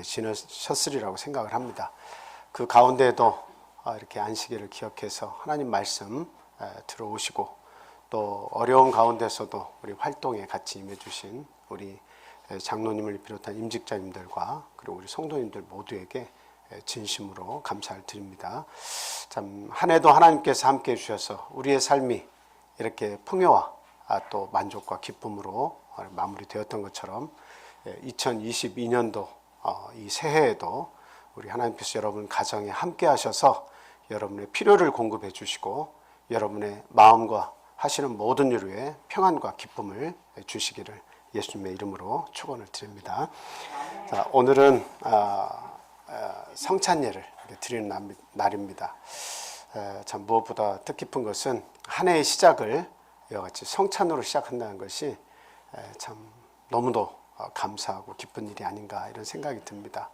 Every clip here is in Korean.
지내셨으리라고 생각을 합니다. 그 가운데에도 이렇게 안식일을 기억해서 하나님 말씀 들어오시고 또 어려운 가운데서도 우리 활동에 같이 임해주신 우리 장로님을 비롯한 임직자님들과 그리고 우리 성도님들 모두에게 진심으로 감사를 드립니다. 참 한 해도 하나님께서 함께 해주셔서 우리의 삶이 이렇게 풍요와 또 만족과 기쁨으로 마무리되었던 것처럼 2022년도 이 새해에도 우리 하나님께서 여러분 가정에 함께 하셔서 여러분의 필요를 공급해 주시고 여러분의 마음과 하시는 모든 일 위에 평안과 기쁨을 주시기를 예수님의 이름으로 축원을 드립니다. 자, 오늘은 성찬예를 드리는 날입니다. 참 무엇보다 뜻깊은 것은 한 해의 시작을 이와 같이 성찬으로 시작한다는 것이 참 너무도 감사하고 기쁜 일이 아닌가 이런 생각이 듭니다.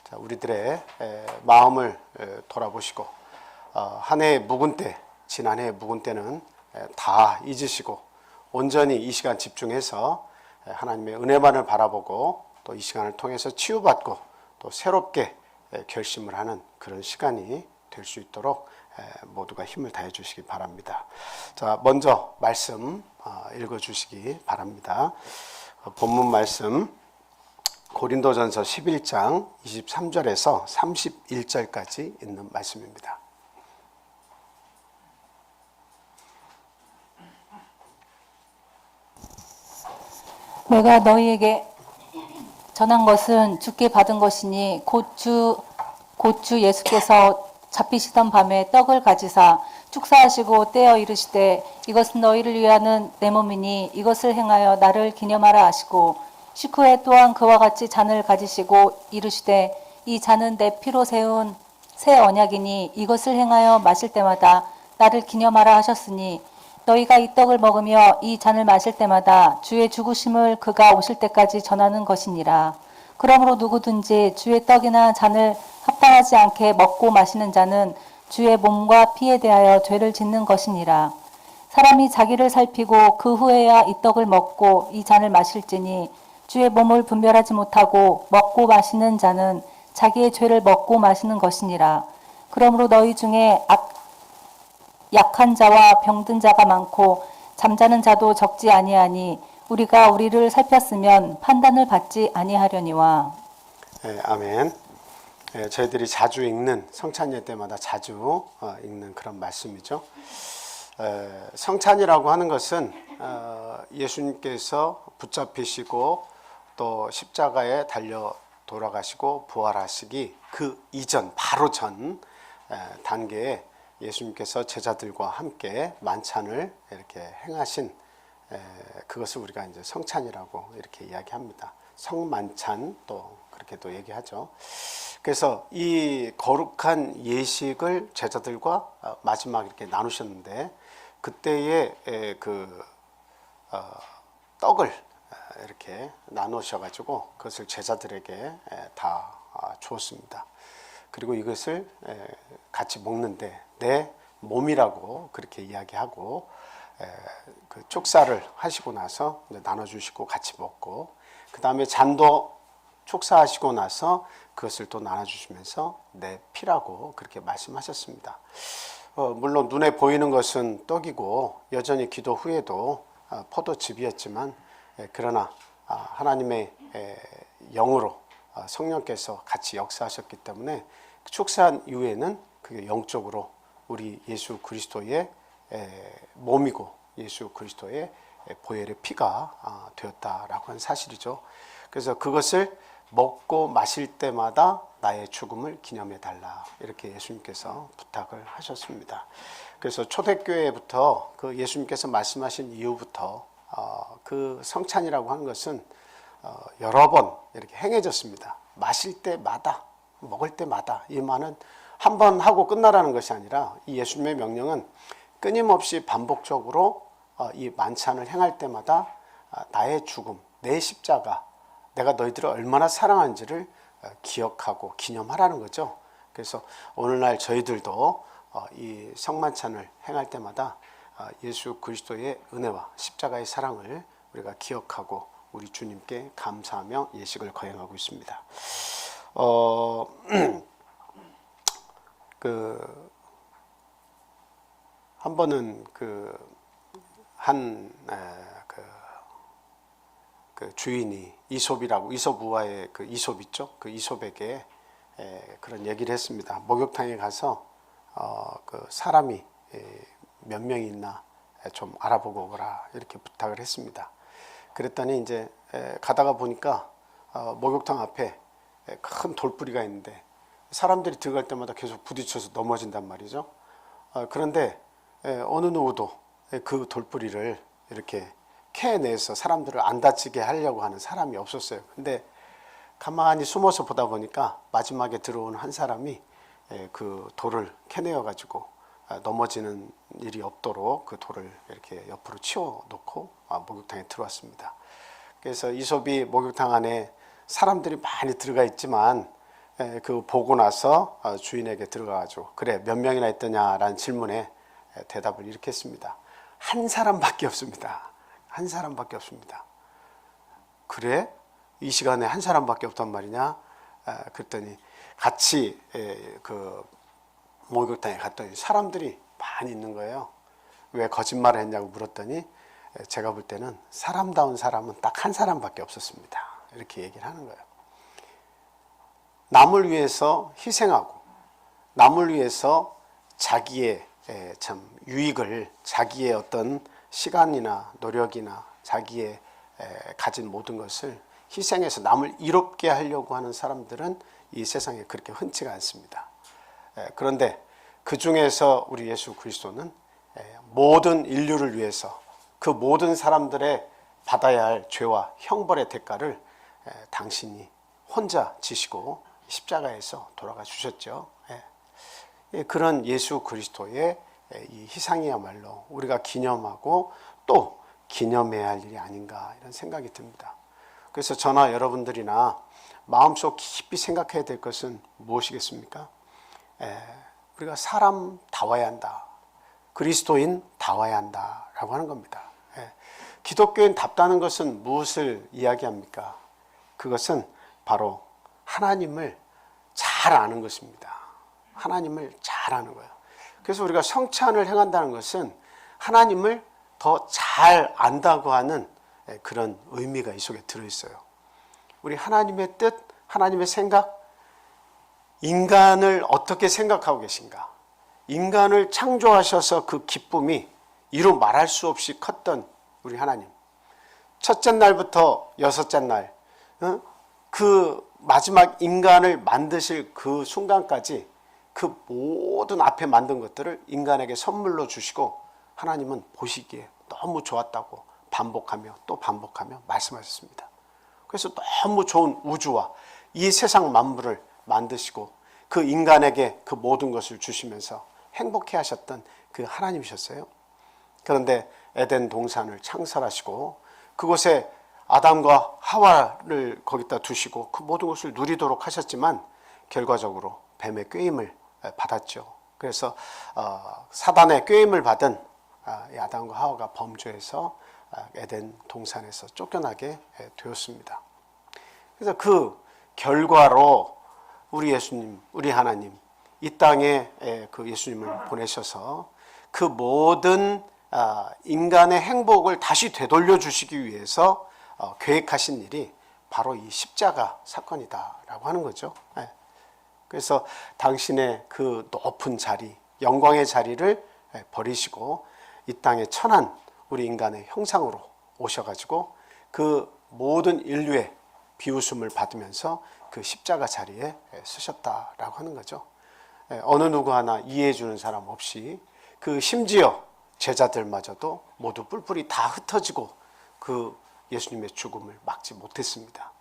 자, 우리들의 마음을 돌아보시고 한 해의 묵은 때, 지난 해의 묵은 때는 다 잊으시고 온전히 이 시간 집중해서 하나님의 은혜만을 바라보고 또 이 시간을 통해서 치유받고 또 새롭게 결심을 하는 그런 시간이 될 수 있도록 모두가 힘을 다해 주시기 바랍니다. 자, 먼저 말씀 읽어 주시기 바랍니다. 본문 말씀 고린도전서 11장 23절에서 31절까지 있는 말씀입니다. 내가 너희에게 전한 것은 주께 받은 것이니 곧 주 예수께서 잡히시던 밤에 떡을 가지사 축사하시고 떼어 이르시되 이것은 너희를 위하는 내 몸이니 이것을 행하여 나를 기념하라 하시고 식후에 또한 그와 같이 잔을 가지시고 이르시되 이 잔은 내 피로 세운 새 언약이니 이것을 행하여 마실 때마다 나를 기념하라 하셨으니 너희가 이 떡을 먹으며 이 잔을 마실 때마다 주의 죽으심을 그가 오실 때까지 전하는 것이니라. 그러므로 누구든지 주의 떡이나 잔을 합당하지 않게 먹고 마시는 자는 주의 몸과 피에 대하여 죄를 짓는 것이니라. 사람이 자기를 살피고 그 후에야 이 떡을 먹고 이 잔을 마실지니 주의 몸을 분별하지 못하고 먹고 마시는 자는 자기의 죄를 먹고 마시는 것이니라. 그러므로 너희 중에 약한 자와 병든 자가 많고 잠자는 자도 적지 아니하니 우리가 우리를 살폈으면 판단을 받지 아니하려니와. 아멘. 저희들이 자주 읽는 성찬예 때마다 자주 읽는 그런 말씀이죠. 성찬이라고 하는 것은 예수님께서 붙잡히시고 또 십자가에 달려 돌아가시고 부활하시기 그 이전 바로 전 단계에 예수님께서 제자들과 함께 만찬을 이렇게 행하신 그것을 우리가 이제 성찬이라고 이렇게 이야기합니다. 성만찬 또 그렇게도 얘기하죠. 그래서 이 거룩한 예식을 제자들과 마지막 이렇게 나누셨는데 그때에 떡을 이렇게 나누셔가지고 그것을 제자들에게 다 주었습니다. 그리고 이것을 같이 먹는데 내 몸이라고 그렇게 이야기하고 그 축사를 하시고 나서 나눠주시고 같이 먹고 그 다음에 잔도 축사하시고 나서 그것을 또 나눠주시면서 내 피라고 그렇게 말씀하셨습니다. 물론 눈에 보이는 것은 떡이고 여전히 기도 후에도 포도즙이었지만 그러나 하나님의 영으로 성령께서 같이 역사하셨기 때문에 축사한 이후에는 그게 영적으로 우리 예수 그리스도의 몸이고 예수 그리스도의 보혈의 피가 되었다라고 하는 사실이죠. 그래서 그것을 먹고 마실 때마다 나의 죽음을 기념해 달라 이렇게 예수님께서 부탁을 하셨습니다. 그래서 초대교회부터 그 예수님께서 말씀하신 이후부터 그 성찬이라고 하는 것은 여러 번 이렇게 행해졌습니다. 마실 때마다 먹을 때마다 이 말은 한 번 하고 끝나라는 것이 아니라 이 예수님의 명령은 끊임없이 반복적으로 이 만찬을 행할 때마다 나의 죽음, 내 십자가, 내가 너희들을 얼마나 사랑하는지를 기억하고 기념하라는 거죠. 그래서 오늘날 저희들도 이 성만찬을 행할 때마다 예수 그리스도의 은혜와 십자가의 사랑을 우리가 기억하고 우리 주님께 감사하며 예식을 거행하고 있습니다. 그 한 번은 그 주인이 이솝이라고, 이솝 우화의 그 이솝 있죠? 그 이솝에게 그런 얘기를 했습니다. 목욕탕에 가서 그 사람이 몇 명이 있나 좀 알아보고 오거라, 이렇게 부탁을 했습니다. 그랬더니 이제 가다가 보니까 목욕탕 앞에 큰 돌뿌리가 있는데 사람들이 들어갈 때마다 계속 부딪혀서 넘어진단 말이죠. 그런데 어느 누구도 그 돌뿌리를 이렇게 캐내서 사람들을 안 다치게 하려고 하는 사람이 없었어요. 근데 가만히 숨어서 보다 보니까 마지막에 들어온 한 사람이 그 돌을 캐내어 가지고 넘어지는 일이 없도록 그 돌을 이렇게 옆으로 치워 놓고 목욕탕에 들어왔습니다. 그래서 이솝이 목욕탕 안에 사람들이 많이 들어가 있지만 그 보고 나서 주인에게 들어가가지고 그래 몇 명이나 있더냐라는 질문에 대답을 이렇게 했습니다. 한 사람밖에 없습니다. 한 사람밖에 없습니다. 그래? 이 시간에 한 사람밖에 없단 말이냐? 그랬더니 같이 그 목욕탕에 갔더니 사람들이 많이 있는 거예요. 왜 거짓말을 했냐고 물었더니 제가 볼 때는 사람다운 사람은 딱 한 사람밖에 없었습니다. 이렇게 얘기를 하는 거예요. 남을 위해서 희생하고 남을 위해서 자기의 참 유익을, 자기의 어떤 시간이나 노력이나 자기의 가진 모든 것을 희생해서 남을 이롭게 하려고 하는 사람들은 이 세상에 그렇게 흔치가 않습니다. 그런데 그 중에서 우리 예수 그리스도는 모든 인류를 위해서 그 모든 사람들의 받아야 할 죄와 형벌의 대가를 당신이 혼자 지시고 십자가에서 돌아가 주셨죠. 그런 예수 그리스도의 이 희생이야말로 우리가 기념하고 또 기념해야 할 일이 아닌가, 이런 생각이 듭니다. 그래서 저나 여러분들이나 마음속 깊이 생각해야 될 것은 무엇이겠습니까? 우리가 사람다워야 한다, 그리스도인다워야 한다라고 하는 겁니다. 기독교인답다는 것은 무엇을 이야기합니까? 그것은 바로 하나님을 잘 아는 것입니다. 하나님을 잘 아는 거예요. 그래서 우리가 성찬을 행한다는 것은 하나님을 더 잘 안다고 하는 그런 의미가 이 속에 들어있어요. 우리 하나님의 뜻, 하나님의 생각, 인간을 어떻게 생각하고 계신가? 인간을 창조하셔서 그 기쁨이 이루 말할 수 없이 컸던 우리 하나님. 첫째 날부터 여섯째 날, 그 마지막 인간을 만드실 그 순간까지 그 모든 앞에 만든 것들을 인간에게 선물로 주시고 하나님은 보시기에 너무 좋았다고 반복하며 또 반복하며 말씀하셨습니다. 그래서 너무 좋은 우주와 이 세상 만물을 만드시고 그 인간에게 그 모든 것을 주시면서 행복해 하셨던 그 하나님이셨어요. 그런데 에덴 동산을 창설하시고 그곳에 아담과 하와를 거기다 두시고 그 모든 것을 누리도록 하셨지만 결과적으로 뱀의 꾀임을 받았죠. 그래서 사단의 꾀임을 받은 아담과 하와가 범죄해서 에덴 동산에서 쫓겨나게 되었습니다. 그래서 그 결과로 우리 예수님, 우리 하나님 이 땅에 그 예수님을 보내셔서 그 모든 인간의 행복을 다시 되돌려 주시기 위해서 계획하신 일이 바로 이 십자가 사건이다라고 하는 거죠. 그래서 당신의 그 높은 자리, 영광의 자리를 버리시고 이 땅에 천한 우리 인간의 형상으로 오셔가지고 그 모든 인류의 비웃음을 받으면서 그 십자가 자리에 서셨다라고 하는 거죠. 어느 누구 하나 이해해 주는 사람 없이 그 심지어 제자들마저도 모두 뿔뿔이 다 흩어지고 그 예수님의 죽음을 막지 못했습니다.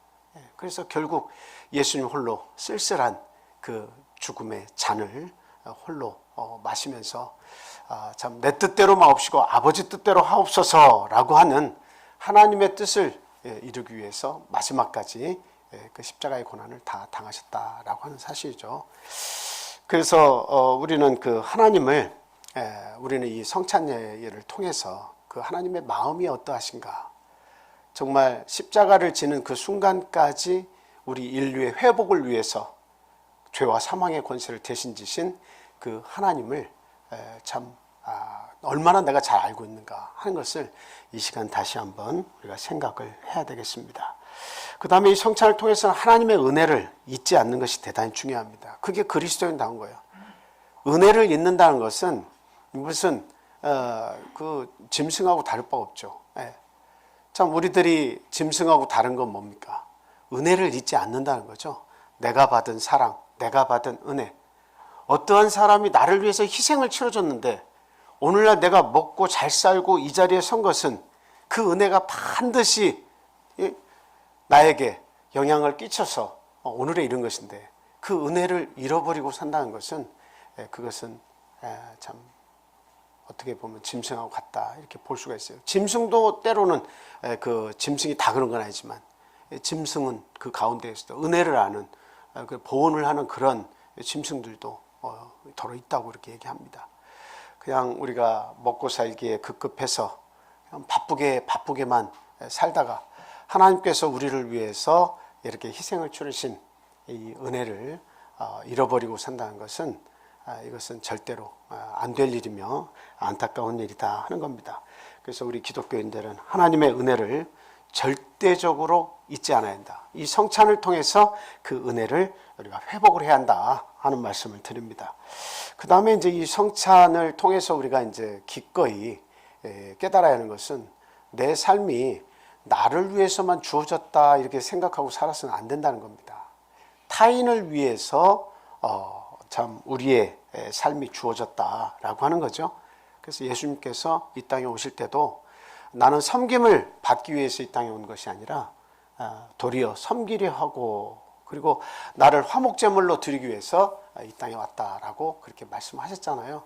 그래서 결국 예수님 홀로 쓸쓸한 그 죽음의 잔을 홀로 마시면서 참 내 뜻대로 마옵시고 아버지 뜻대로 하옵소서라고 하는 하나님의 뜻을 이루기 위해서 마지막까지 그 십자가의 고난을 다 당하셨다라고 하는 사실이죠. 그래서 우리는 그 하나님을 우리는 이 성찬예를 통해서 그 하나님의 마음이 어떠하신가, 정말 십자가를 지는 그 순간까지 우리 인류의 회복을 위해서 죄와 사망의 권세를 대신 지신 그 하나님을 참 얼마나 내가 잘 알고 있는가 하는 것을 이 시간 다시 한번 우리가 생각을 해야 되겠습니다. 그 다음에 이 성찬을 통해서는 하나님의 은혜를 잊지 않는 것이 대단히 중요합니다. 그게 그리스도인다운 거예요. 은혜를 잊는다는 것은 무슨 그 짐승하고 다를 바 없죠. 참 우리들이 짐승하고 다른 건 뭡니까? 은혜를 잊지 않는다는 거죠. 내가 받은 사랑, 내가 받은 은혜. 어떠한 사람이 나를 위해서 희생을 치러줬는데 오늘날 내가 먹고 잘 살고 이 자리에 선 것은 그 은혜가 반드시 나에게 영향을 끼쳐서 오늘에 이른 것인데 그 은혜를 잃어버리고 산다는 것은 그것은 참 어떻게 보면 짐승하고 같다 이렇게 볼 수가 있어요. 짐승도 때로는 그 짐승이 다 그런 건 아니지만 짐승은 그 가운데에서도 은혜를 아는 그 보온을 하는 그런 짐승들도 더러 있다고 이렇게 얘기합니다. 그냥 우리가 먹고 살기에 급급해서 그냥 바쁘게만 살다가 하나님께서 우리를 위해서 이렇게 희생을 치르신 이 은혜를 잃어버리고 산다는 것은 이것은 절대로 안 될 일이며 안타까운 일이다 하는 겁니다. 그래서 우리 기독교인들은 하나님의 은혜를 절대적으로 잊지 않아야 한다. 이 성찬을 통해서 그 은혜를 우리가 회복을 해야 한다 하는 말씀을 드립니다. 그 다음에 이제 이 성찬을 통해서 우리가 이제 기꺼이 깨달아야 하는 것은 내 삶이 나를 위해서만 주어졌다 이렇게 생각하고 살아서는 안 된다는 겁니다. 타인을 위해서 참 우리의 삶이 주어졌다라고 하는 거죠. 그래서 예수님께서 이 땅에 오실 때도 나는 섬김을 받기 위해서 이 땅에 온 것이 아니라 도리어 섬기려 하고 그리고 나를 화목제물로 드리기 위해서 이 땅에 왔다라고 그렇게 말씀하셨잖아요.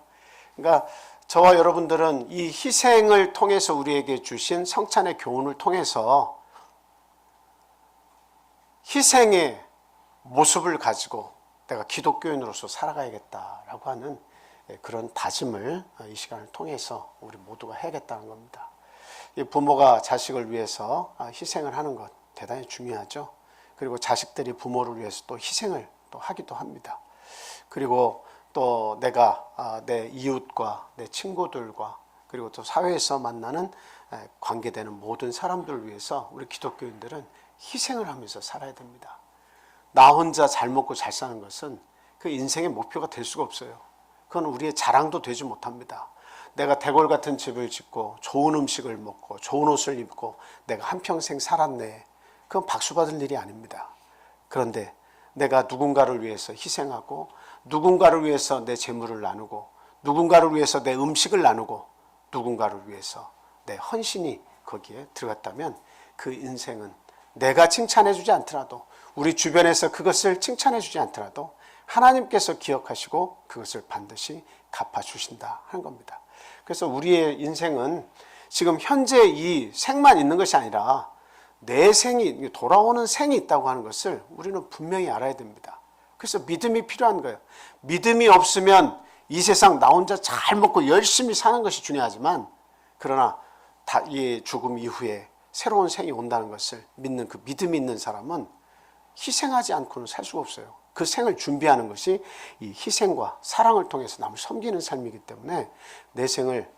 그러니까 저와 여러분들은 이 희생을 통해서 우리에게 주신 성찬의 교훈을 통해서 희생의 모습을 가지고 내가 기독교인으로서 살아가야겠다라고 하는 그런 다짐을 이 시간을 통해서 우리 모두가 해야겠다는 겁니다. 부모가 자식을 위해서 희생을 하는 것 대단히 중요하죠. 그리고 자식들이 부모를 위해서 또 희생을 또 하기도 합니다. 그리고 또 내가 내 이웃과 내 친구들과 그리고 또 사회에서 만나는 관계되는 모든 사람들을 위해서 우리 기독교인들은 희생을 하면서 살아야 됩니다. 나 혼자 잘 먹고 잘 사는 것은 그 인생의 목표가 될 수가 없어요. 그건 우리의 자랑도 되지 못합니다. 내가 대궐 같은 집을 짓고 좋은 음식을 먹고 좋은 옷을 입고 내가 한평생 살았네. 그건 박수 받을 일이 아닙니다. 그런데 내가 누군가를 위해서 희생하고 누군가를 위해서 내 재물을 나누고 누군가를 위해서 내 음식을 나누고 누군가를 위해서 내 헌신이 거기에 들어갔다면 그 인생은 내가 칭찬해 주지 않더라도 우리 주변에서 그것을 칭찬해 주지 않더라도 하나님께서 기억하시고 그것을 반드시 갚아주신다 하는 겁니다. 그래서 우리의 인생은 지금 현재 이 생만 있는 것이 아니라 내 생이 돌아오는 생이 있다고 하는 것을 우리는 분명히 알아야 됩니다. 그래서 믿음이 필요한 거예요. 믿음이 없으면 이 세상 나 혼자 잘 먹고 열심히 사는 것이 중요하지만 그러나 이 죽음 이후에 새로운 생이 온다는 것을 믿는 그 믿음이 있는 사람은 희생하지 않고는 살 수가 없어요. 그 생을 준비하는 것이 이 희생과 사랑을 통해서 남을 섬기는 삶이기 때문에 내 생을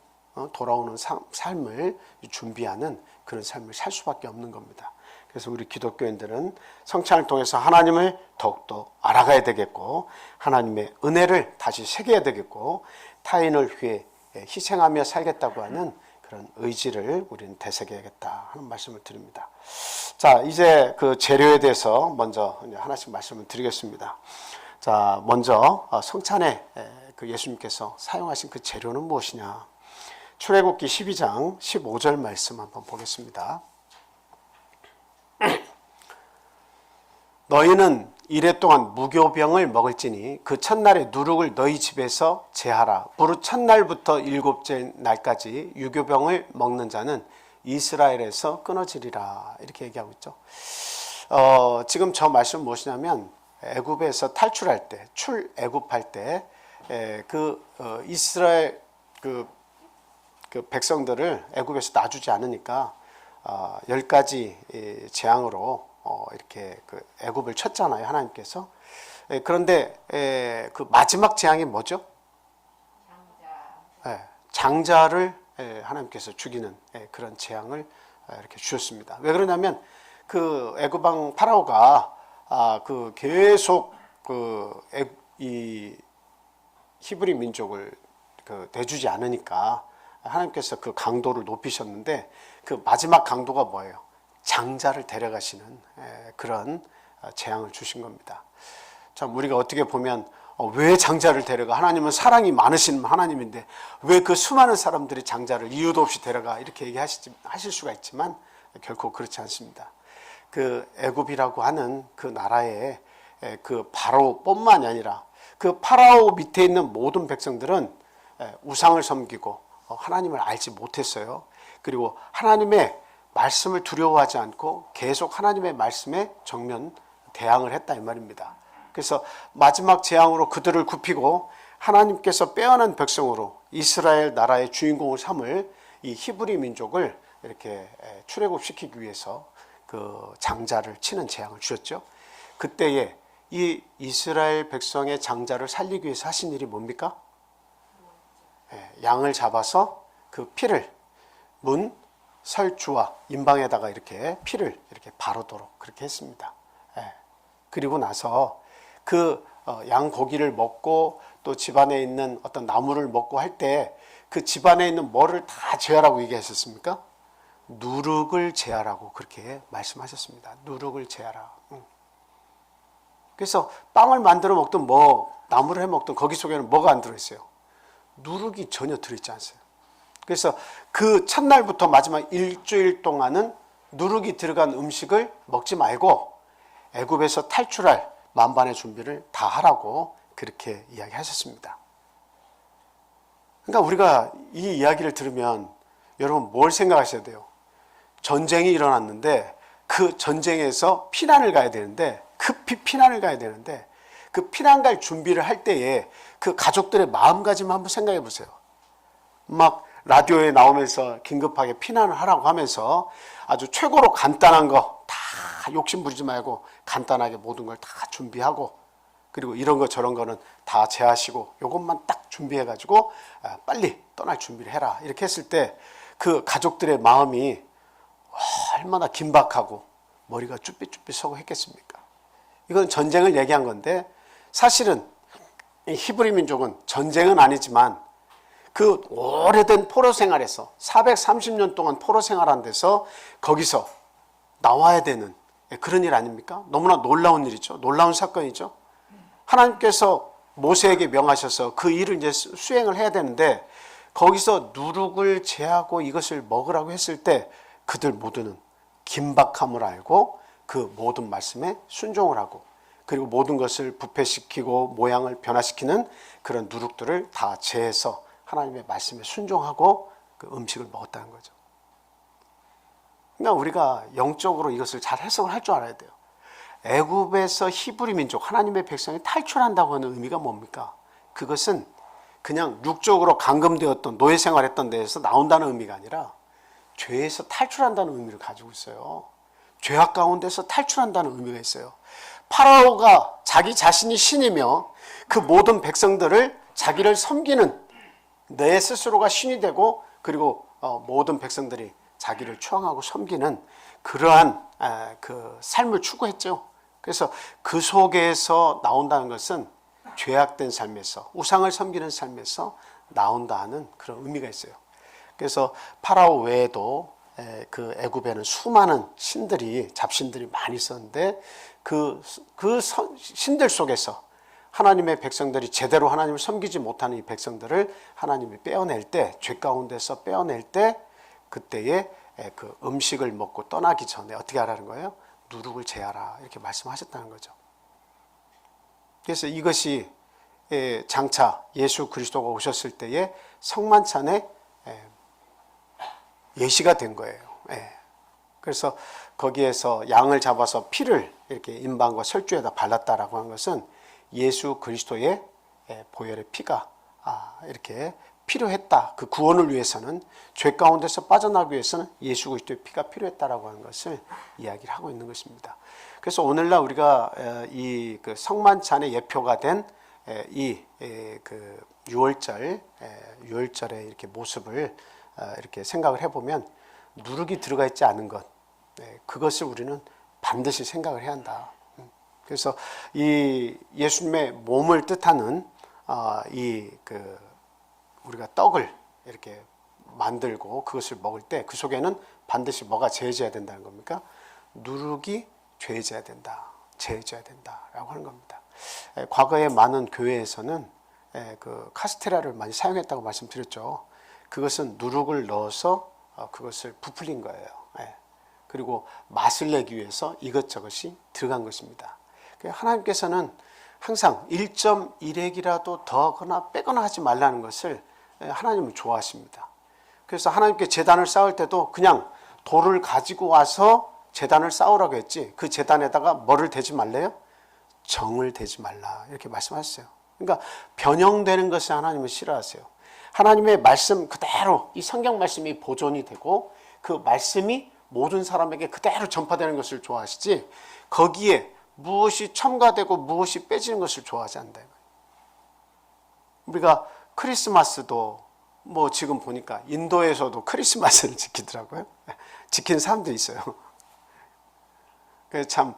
돌아오는 삶을 준비하는 그런 삶을 살 수밖에 없는 겁니다. 그래서 우리 기독교인들은 성찬을 통해서 하나님을 더욱더 알아가야 되겠고 하나님의 은혜를 다시 새겨야 되겠고 타인을 위해 희생하며 살겠다고 하는 그런 의지를 우리는 되새겨야겠다 하는 말씀을 드립니다. 자, 이제 그 재료에 대해서 먼저 하나씩 말씀을 드리겠습니다. 자, 먼저 성찬에 그 예수님께서 사용하신 그 재료는 무엇이냐? 출애굽기 12장 15절 말씀 한번 보겠습니다. 너희는 이레 동안 무교병을 먹을지니 그 첫날에 누룩을 너희 집에서 제하라. 무릇 첫날부터 일곱째 날까지 유교병을 먹는 자는 이스라엘에서 끊어지리라. 이렇게 얘기하고 있죠. 지금 저 말씀은 무엇이냐면 애굽에서 탈출할 때, 출애굽할 때 이스라엘 그 백성들을 애굽에서 놔주지 않으니까 10가지 재앙으로 이렇게 그 애굽을 쳤잖아요, 하나님께서. 그런데 그 마지막 재앙이 뭐죠? 장자를 하나님께서 죽이는 그런 재앙을 이렇게 주셨습니다. 왜 그러냐면 그 애굽 왕 파라오가 그 계속 이 히브리 민족을 내주지 않으니까 하나님께서 그 강도를 높이셨는데 그 마지막 강도가 뭐예요? 장자를 데려가시는 그런 재앙을 주신 겁니다. 참 우리가 어떻게 보면 왜 장자를 데려가? 하나님은 사랑이 많으신 하나님인데 왜 그 수많은 사람들이 장자를 이유도 없이 데려가? 이렇게 얘기하실 수가 있지만 결코 그렇지 않습니다. 그 애굽이라고 하는 그 나라의 그 바로뿐만이 아니라 그 파라오 밑에 있는 모든 백성들은 우상을 섬기고 하나님을 알지 못했어요. 그리고 하나님의 말씀을 두려워하지 않고 계속 하나님의 말씀에 정면 대항을 했다 이 말입니다. 그래서 마지막 재앙으로 그들을 굽히고 하나님께서 빼어난 백성으로 이스라엘 나라의 주인공을 삼을 이 히브리 민족을 이렇게 출애굽시키기 위해서 그 장자를 치는 재앙을 주셨죠. 그때에 이 이스라엘 백성의 장자를 살리기 위해서 하신 일이 뭡니까? 양을 잡아서 그 피를 문 설주와 임방에다가 이렇게 피를 이렇게 바르도록 그렇게 했습니다. 그리고 나서 그 양 고기를 먹고 또 집안에 있는 어떤 나무를 먹고 할 때 그 집안에 있는 뭐를 다 제하라고 얘기하셨습니까? 누룩을 제하라고 그렇게 말씀하셨습니다. 누룩을 제하라. 그래서 빵을 만들어 먹든 뭐 나무를 해 먹든 거기 속에는 뭐가 안 들어있어요? 누룩이 전혀 들어있지 않아요. 그래서 그 첫날부터 마지막 일주일 동안은 누룩이 들어간 음식을 먹지 말고 애굽에서 탈출할 만반의 준비를 다 하라고 그렇게 이야기하셨습니다. 그러니까 우리가 이 이야기를 들으면 여러분 뭘 생각하셔야 돼요? 전쟁이 일어났는데 그 전쟁에서 피난을 가야 되는데 급히 피난을 가야 되는데 그 피난 갈 준비를 할 때에 그 가족들의 마음가짐 한번 생각해 보세요. 막 라디오에 나오면서 긴급하게 피난을 하라고 하면서 아주 최고로 간단한 거 다 욕심 부리지 말고 간단하게 모든 걸 다 준비하고 그리고 이런 거 저런 거는 다 제하시고 요것만 딱 준비해 가지고 빨리 떠날 준비를 해라 이렇게 했을 때 그 가족들의 마음이 얼마나 긴박하고 머리가 쭈삣쭈삣 서고 했겠습니까? 이건 전쟁을 얘기한 건데 사실은 이 히브리 민족은 전쟁은 아니지만 그 오래된 포로 생활에서 430년 동안 포로 생활한 데서 거기서 나와야 되는 그런 일 아닙니까? 너무나 놀라운 일이죠. 놀라운 사건이죠. 하나님께서 모세에게 명하셔서 그 일을 이제 수행을 해야 되는데 거기서 누룩을 제하고 이것을 먹으라고 했을 때 그들 모두는 긴박함을 알고 그 모든 말씀에 순종을 하고 그리고 모든 것을 부패시키고 모양을 변화시키는 그런 누룩들을 다 제해서 하나님의 말씀에 순종하고 그 음식을 먹었다는 거죠. 그러니까 우리가 영적으로 이것을 잘 해석을 할 줄 알아야 돼요. 애굽에서 히브리 민족 하나님의 백성이 탈출한다고 하는 의미가 뭡니까? 그것은 그냥 육적으로 감금되었던 노예 생활했던 데에서 나온다는 의미가 아니라 죄에서 탈출한다는 의미를 가지고 있어요. 죄악 가운데서 탈출한다는 의미가 있어요. 파라오가 자기 자신이 신이며 그 모든 백성들을 자기를 섬기는 내 스스로가 신이 되고 그리고 모든 백성들이 자기를 추앙하고 섬기는 그러한 그 삶을 추구했죠. 그래서 그 속에서 나온다는 것은 죄악된 삶에서 우상을 섬기는 삶에서 나온다 하는 그런 의미가 있어요. 그래서 파라오 외에도 그 애굽에는 수많은 신들이 잡신들이 많이 있었는데 그 신들 속에서 하나님의 백성들이 제대로 하나님을 섬기지 못하는 이 백성들을 하나님이 빼어낼 때 죄 가운데서 빼어낼 때 그때에 그 음식을 먹고 떠나기 전에 어떻게 하라는 거예요? 누룩을 제하라 이렇게 말씀하셨다는 거죠. 그래서 이것이 장차 예수 그리스도가 오셨을 때에 성만찬에 예시가 된 거예요. 그래서 거기에서 양을 잡아서 피를 이렇게 임방과 설주에다 발랐다라고 한 것은 예수 그리스도의 보혈의 피가 이렇게 필요했다. 그 구원을 위해서는, 죄 가운데서 빠져나가기 위해서는 예수 그리스도의 피가 필요했다라고 하는 것을 이야기를 하고 있는 것입니다. 그래서 오늘날 우리가 이 그 성만찬의 예표가 된 이 그 유월절의 이렇게 모습을 이렇게 생각을 해보면, 누룩이 들어가 있지 않은 것, 그것을 우리는 반드시 생각을 해야 한다. 그래서 이 예수님의 몸을 뜻하는 이 그 우리가 떡을 이렇게 만들고 그것을 먹을 때 그 속에는 반드시 뭐가 제해져야 된다는 겁니까? 누룩이 죄져야 된다, 제해져야 된다라고 하는 겁니다. 과거에 많은 교회에서는 그 카스테라를 많이 사용했다고 말씀드렸죠. 그것은 누룩을 넣어서 그것을 부풀린 거예요. 그리고 맛을 내기 위해서 이것저것이 들어간 것입니다. 하나님께서는 항상 1.1핵이라도 더거나 빼거나 하지 말라는 것을 하나님은 좋아하십니다. 그래서 하나님께 제단을 쌓을 때도 그냥 돌을 가지고 와서 제단을 쌓으라고 했지, 그 제단에다가 뭐를 대지 말래요? 정을 대지 말라, 이렇게 말씀하셨어요. 그러니까 변형되는 것을 하나님은 싫어하세요. 하나님의 말씀 그대로, 이 성경 말씀이 보존이 되고 그 말씀이 모든 사람에게 그대로 전파되는 것을 좋아하시지, 거기에 무엇이 첨가되고 무엇이 빼지는 것을 좋아하지 않는다. 우리가 크리스마스도 뭐 지금 보니까 인도에서도 크리스마스를 지키더라고요. 지키는 사람도 있어요. 그래서 참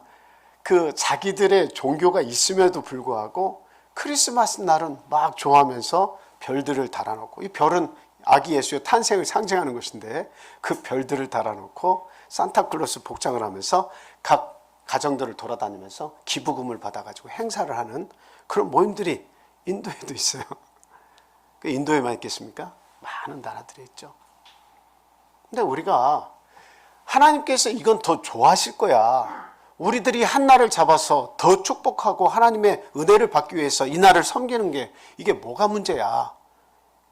그 자기들의 종교가 있음에도 불구하고 크리스마스 날은 막 좋아하면서 별들을 달아놓고, 이 별은 아기 예수의 탄생을 상징하는 것인데 그 별들을 달아놓고 산타클로스 복장을 하면서 각 가정들을 돌아다니면서 기부금을 받아가지고 행사를 하는 그런 모임들이 인도에도 있어요. 인도에만 있겠습니까? 많은 나라들이 있죠. 근데 우리가 하나님께서 이건 더 좋아하실 거야, 우리들이 한 날을 잡아서 더 축복하고 하나님의 은혜를 받기 위해서 이 날을 섬기는 게 이게 뭐가 문제야,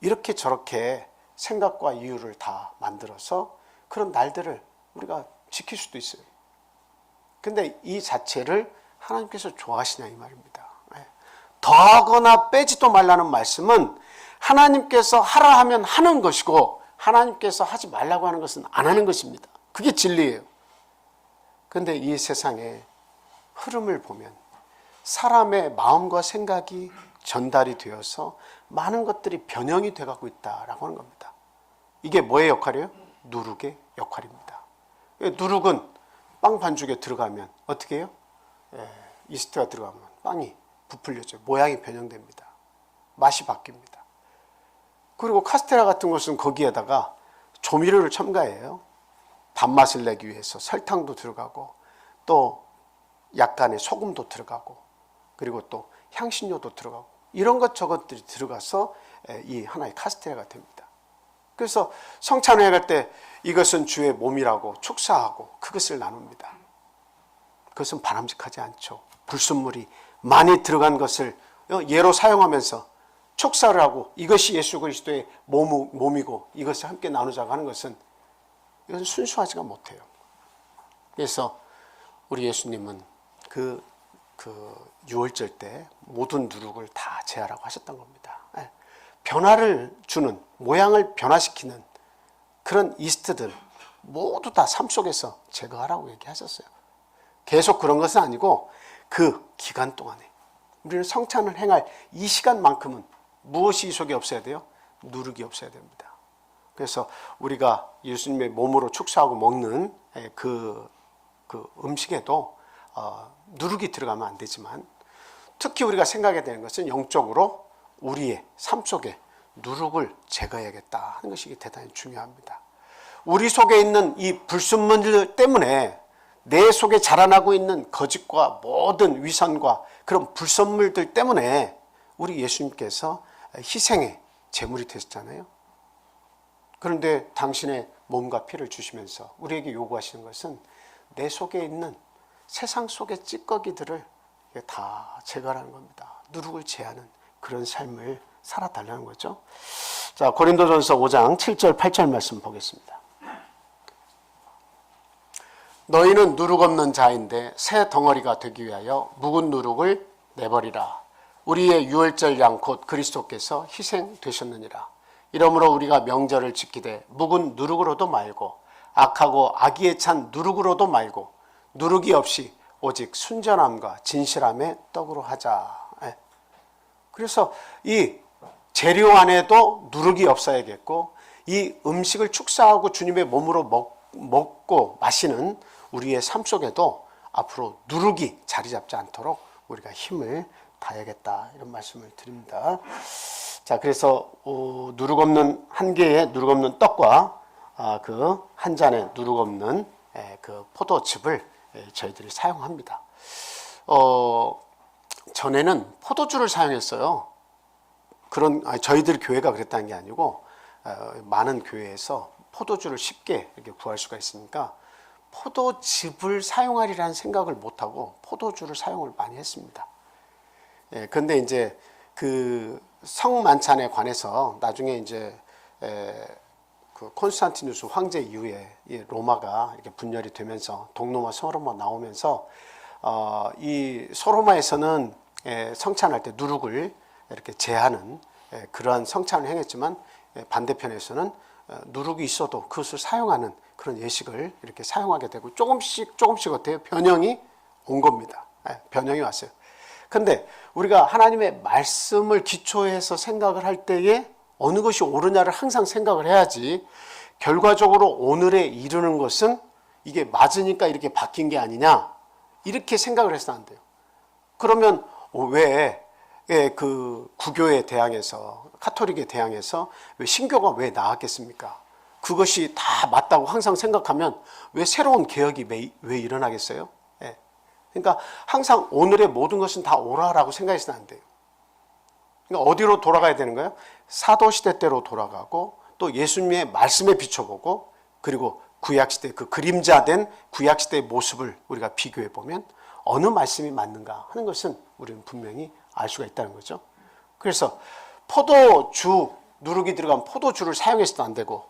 이렇게 저렇게 생각과 이유를 다 만들어서 그런 날들을 우리가 지킬 수도 있어요. 근데 이 자체를 하나님께서 좋아하시냐, 이 말입니다. 더하거나 빼지도 말라는 말씀은 하나님께서 하라 하면 하는 것이고, 하나님께서 하지 말라고 하는 것은 안 하는 것입니다. 그게 진리예요. 그런데 이 세상의 흐름을 보면 사람의 마음과 생각이 전달이 되어서 많은 것들이 변형이 돼가고 있다라고 하는 겁니다. 이게 뭐의 역할이에요? 누룩의 역할입니다. 누룩은 빵 반죽에 들어가면 어떻게 해요? 이스트가 들어가면 빵이 부풀려져요. 모양이 변형됩니다. 맛이 바뀝니다. 그리고 카스테라 같은 것은 거기에다가 조미료를 첨가해요. 단맛을 내기 위해서 설탕도 들어가고 또 약간의 소금도 들어가고 그리고 또 향신료도 들어가고 이런 것 저것들이 들어가서 이 하나의 카스테라가 됩니다. 그래서 성찬회 갈 때 이것은 주의 몸이라고 축사하고 그것을 나눕니다. 그것은 바람직하지 않죠. 불순물이 많이 들어간 것을 예로 사용하면서 축사를 하고 이것이 예수 그리스도의 몸이고 이것을 함께 나누자고 하는 것은 이것은 순수하지가 못해요. 그래서 우리 예수님은 그 유월절 때 모든 누룩을 다 제하라고 하셨던 겁니다. 변화를 주는, 모양을 변화시키는 그런 이스트들 모두 다 삶 속에서 제거하라고 얘기하셨어요. 계속 그런 것은 아니고 그 기간 동안에 우리는 성찬을 행할 이 시간만큼은 무엇이 이 속에 없어야 돼요? 누룩이 없어야 됩니다. 그래서 우리가 예수님의 몸으로 축사하고 먹는 그 음식에도 누룩이 들어가면 안 되지만 특히 우리가 생각해야 되는 것은 영적으로 우리의 삶 속에 누룩을 제거해야겠다 하는 것이 대단히 중요합니다. 우리 속에 있는 이 불순물들 때문에 내 속에 자라나고 있는 거짓과 모든 위선과 그런 불순물들 때문에 우리 예수님께서 희생의 제물이 되셨잖아요. 그런데 당신의 몸과 피를 주시면서 우리에게 요구하시는 것은 내 속에 있는 세상 속의 찌꺼기들을 다 제거하는 겁니다. 누룩을 제하는 그런 삶을 살아달라는 거죠. 자, 고린도전서 5장 7절 8절 말씀 보겠습니다. 너희는 누룩 없는 자인데 새 덩어리가 되기 위하여 묵은 누룩을 내버리라. 우리의 유월절 양 곧 그리스도께서 희생되셨느니라. 이러므로 우리가 명절을 지키되 묵은 누룩으로도 말고 악하고 악의에 찬 누룩으로도 말고 누룩이 없이 오직 순전함과 진실함의 떡으로 하자. 예. 그래서 이 재료 안에도 누룩이 없어야겠고 이 음식을 축사하고 주님의 몸으로 먹고 마시는 우리의 삶 속에도 앞으로 누룩이 자리 잡지 않도록 우리가 힘을 다해야겠다, 이런 말씀을 드립니다. 자, 그래서 누룩 없는 한 개의 누룩 없는 떡과 그 한 잔의 누룩 없는 그 포도즙을 저희들이 사용합니다. 전에는 포도주를 사용했어요. 저희들 교회가 그랬다는 게 아니고 많은 교회에서 포도주를 쉽게 이렇게 구할 수가 있으니까 포도즙을 사용하리라는 생각을 못하고 포도주를 사용을 많이 했습니다. 그런데 이제 그 성만찬에 관해서 나중에 이제 그 콘스탄티누스 황제 이후에 이 로마가 이렇게 분열이 되면서 동로마 서로마 나오면서 이 소로마에서는 성찬할 때 누룩을 이렇게 제하는 그러한 성찬을 행했지만 반대편에서는 누룩이 있어도 그것을 사용하는 그런 예식을 이렇게 사용하게 되고 조금씩 어때요? 변형이 온 겁니다. 변형이 왔어요. 근데 우리가 하나님의 말씀을 기초해서 생각을 할 때에 어느 것이 옳으냐를 항상 생각을 해야지, 결과적으로 오늘에 이르는 것은 이게 맞으니까 이렇게 바뀐 게 아니냐, 이렇게 생각을 해서는 안 돼요. 그러면 왜 그 구교에 대항해서, 카톨릭에 대항해서 왜 신교가 왜 나왔겠습니까? 그것이 다 맞다고 항상 생각하면 왜 새로운 개혁이 왜 일어나겠어요? 그러니까 항상 오늘의 모든 것은 다 옳아라고 생각해서는 안 돼요. 그러니까 어디로 돌아가야 되는 거예요? 사도시대 때로 돌아가고 또 예수님의 말씀에 비춰보고, 그리고 구약시대 그 그림자된 구약시대의 모습을 우리가 비교해 보면 어느 말씀이 맞는가 하는 것은 우리는 분명히 알 수가 있다는 거죠. 그래서 포도주, 누룩이 들어간 포도주를 사용해서도 안 되고,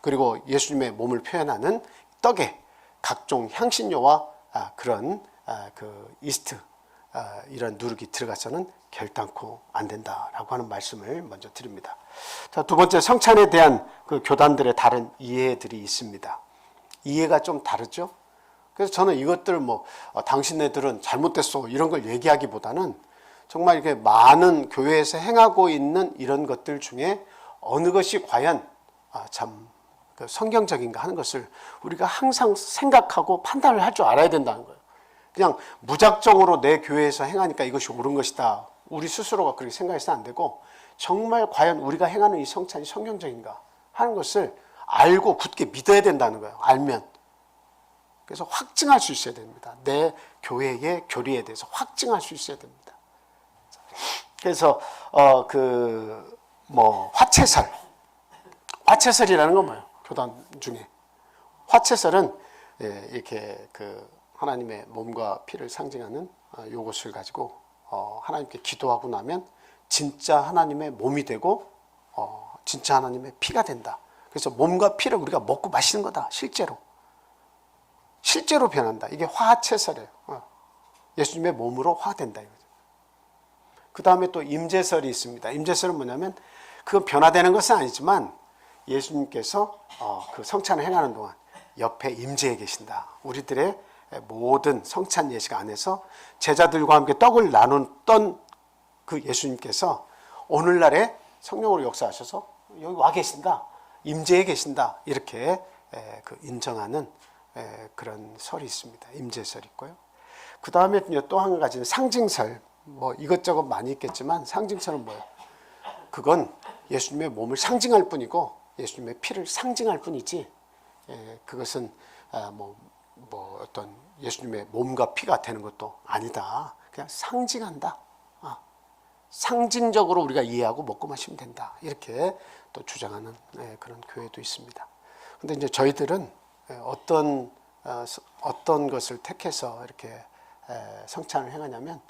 그리고 예수님의 몸을 표현하는 떡에 각종 향신료와 그런 그 이스트, 이런 누룩이 들어가서는 결단코 안 된다라고 하는 말씀을 먼저 드립니다. 자, 두 번째, 성찬에 대한 그 교단들의 다른 이해들이 있습니다. 이해가 좀 다르죠? 그래서 저는 이것들 당신네들은 잘못됐어 이런 걸 얘기하기보다는 정말 이렇게 많은 교회에서 행하고 있는 이런 것들 중에 어느 것이 과연 참 성경적인가 하는 것을 우리가 항상 생각하고 판단을 할 줄 알아야 된다는 거예요. 그냥 무작정으로 내 교회에서 행하니까 이것이 옳은 것이다, 우리 스스로가 그렇게 생각해서는 안 되고, 정말 과연 우리가 행하는 이 성찬이 성경적인가 하는 것을 알고 굳게 믿어야 된다는 거예요. 알면. 그래서 확증할 수 있어야 됩니다. 내 교회의 교리에 대해서 확증할 수 있어야 됩니다. 그래서 화채설이라는 건 뭐예요? 교단 중에 화채설은 이렇게 그 하나님의 몸과 피를 상징하는 요것을 가지고 하나님께 기도하고 나면 진짜 하나님의 몸이 되고 진짜 하나님의 피가 된다. 그래서 몸과 피를 우리가 먹고 마시는 거다. 실제로 변한다. 이게 화채설이에요. 예수님의 몸으로 화된다 이거죠. 그 다음에 또 임재설이 있습니다. 임재설은 뭐냐면 그건 변화되는 것은 아니지만 예수님께서 그 성찬을 행하는 동안 옆에 임재해 계신다. 우리들의 모든 성찬 예식 안에서 제자들과 함께 떡을 나눴던 그 예수님께서 오늘날에 성령으로 역사하셔서 여기 와 계신다, 임재해 계신다, 이렇게 그 인정하는 그런 설이 있습니다. 임재설이 있고요. 그 다음에 또 한 가지는 상징설. 이것저것 많이 있겠지만 상징설은 뭐예요? 그건 예수님의 몸을 상징할 뿐이고 예수님의 피를 상징할 뿐이지, 그것은 어떤 예수님의 몸과 피가 되는 것도 아니다. 그냥 상징한다. 상징적으로 우리가 이해하고 먹고 마시면 된다. 이렇게 또 주장하는 그런 교회도 있습니다. 근데 이제 저희들은 어떤 것을 택해서 이렇게 성찬을 행하냐면,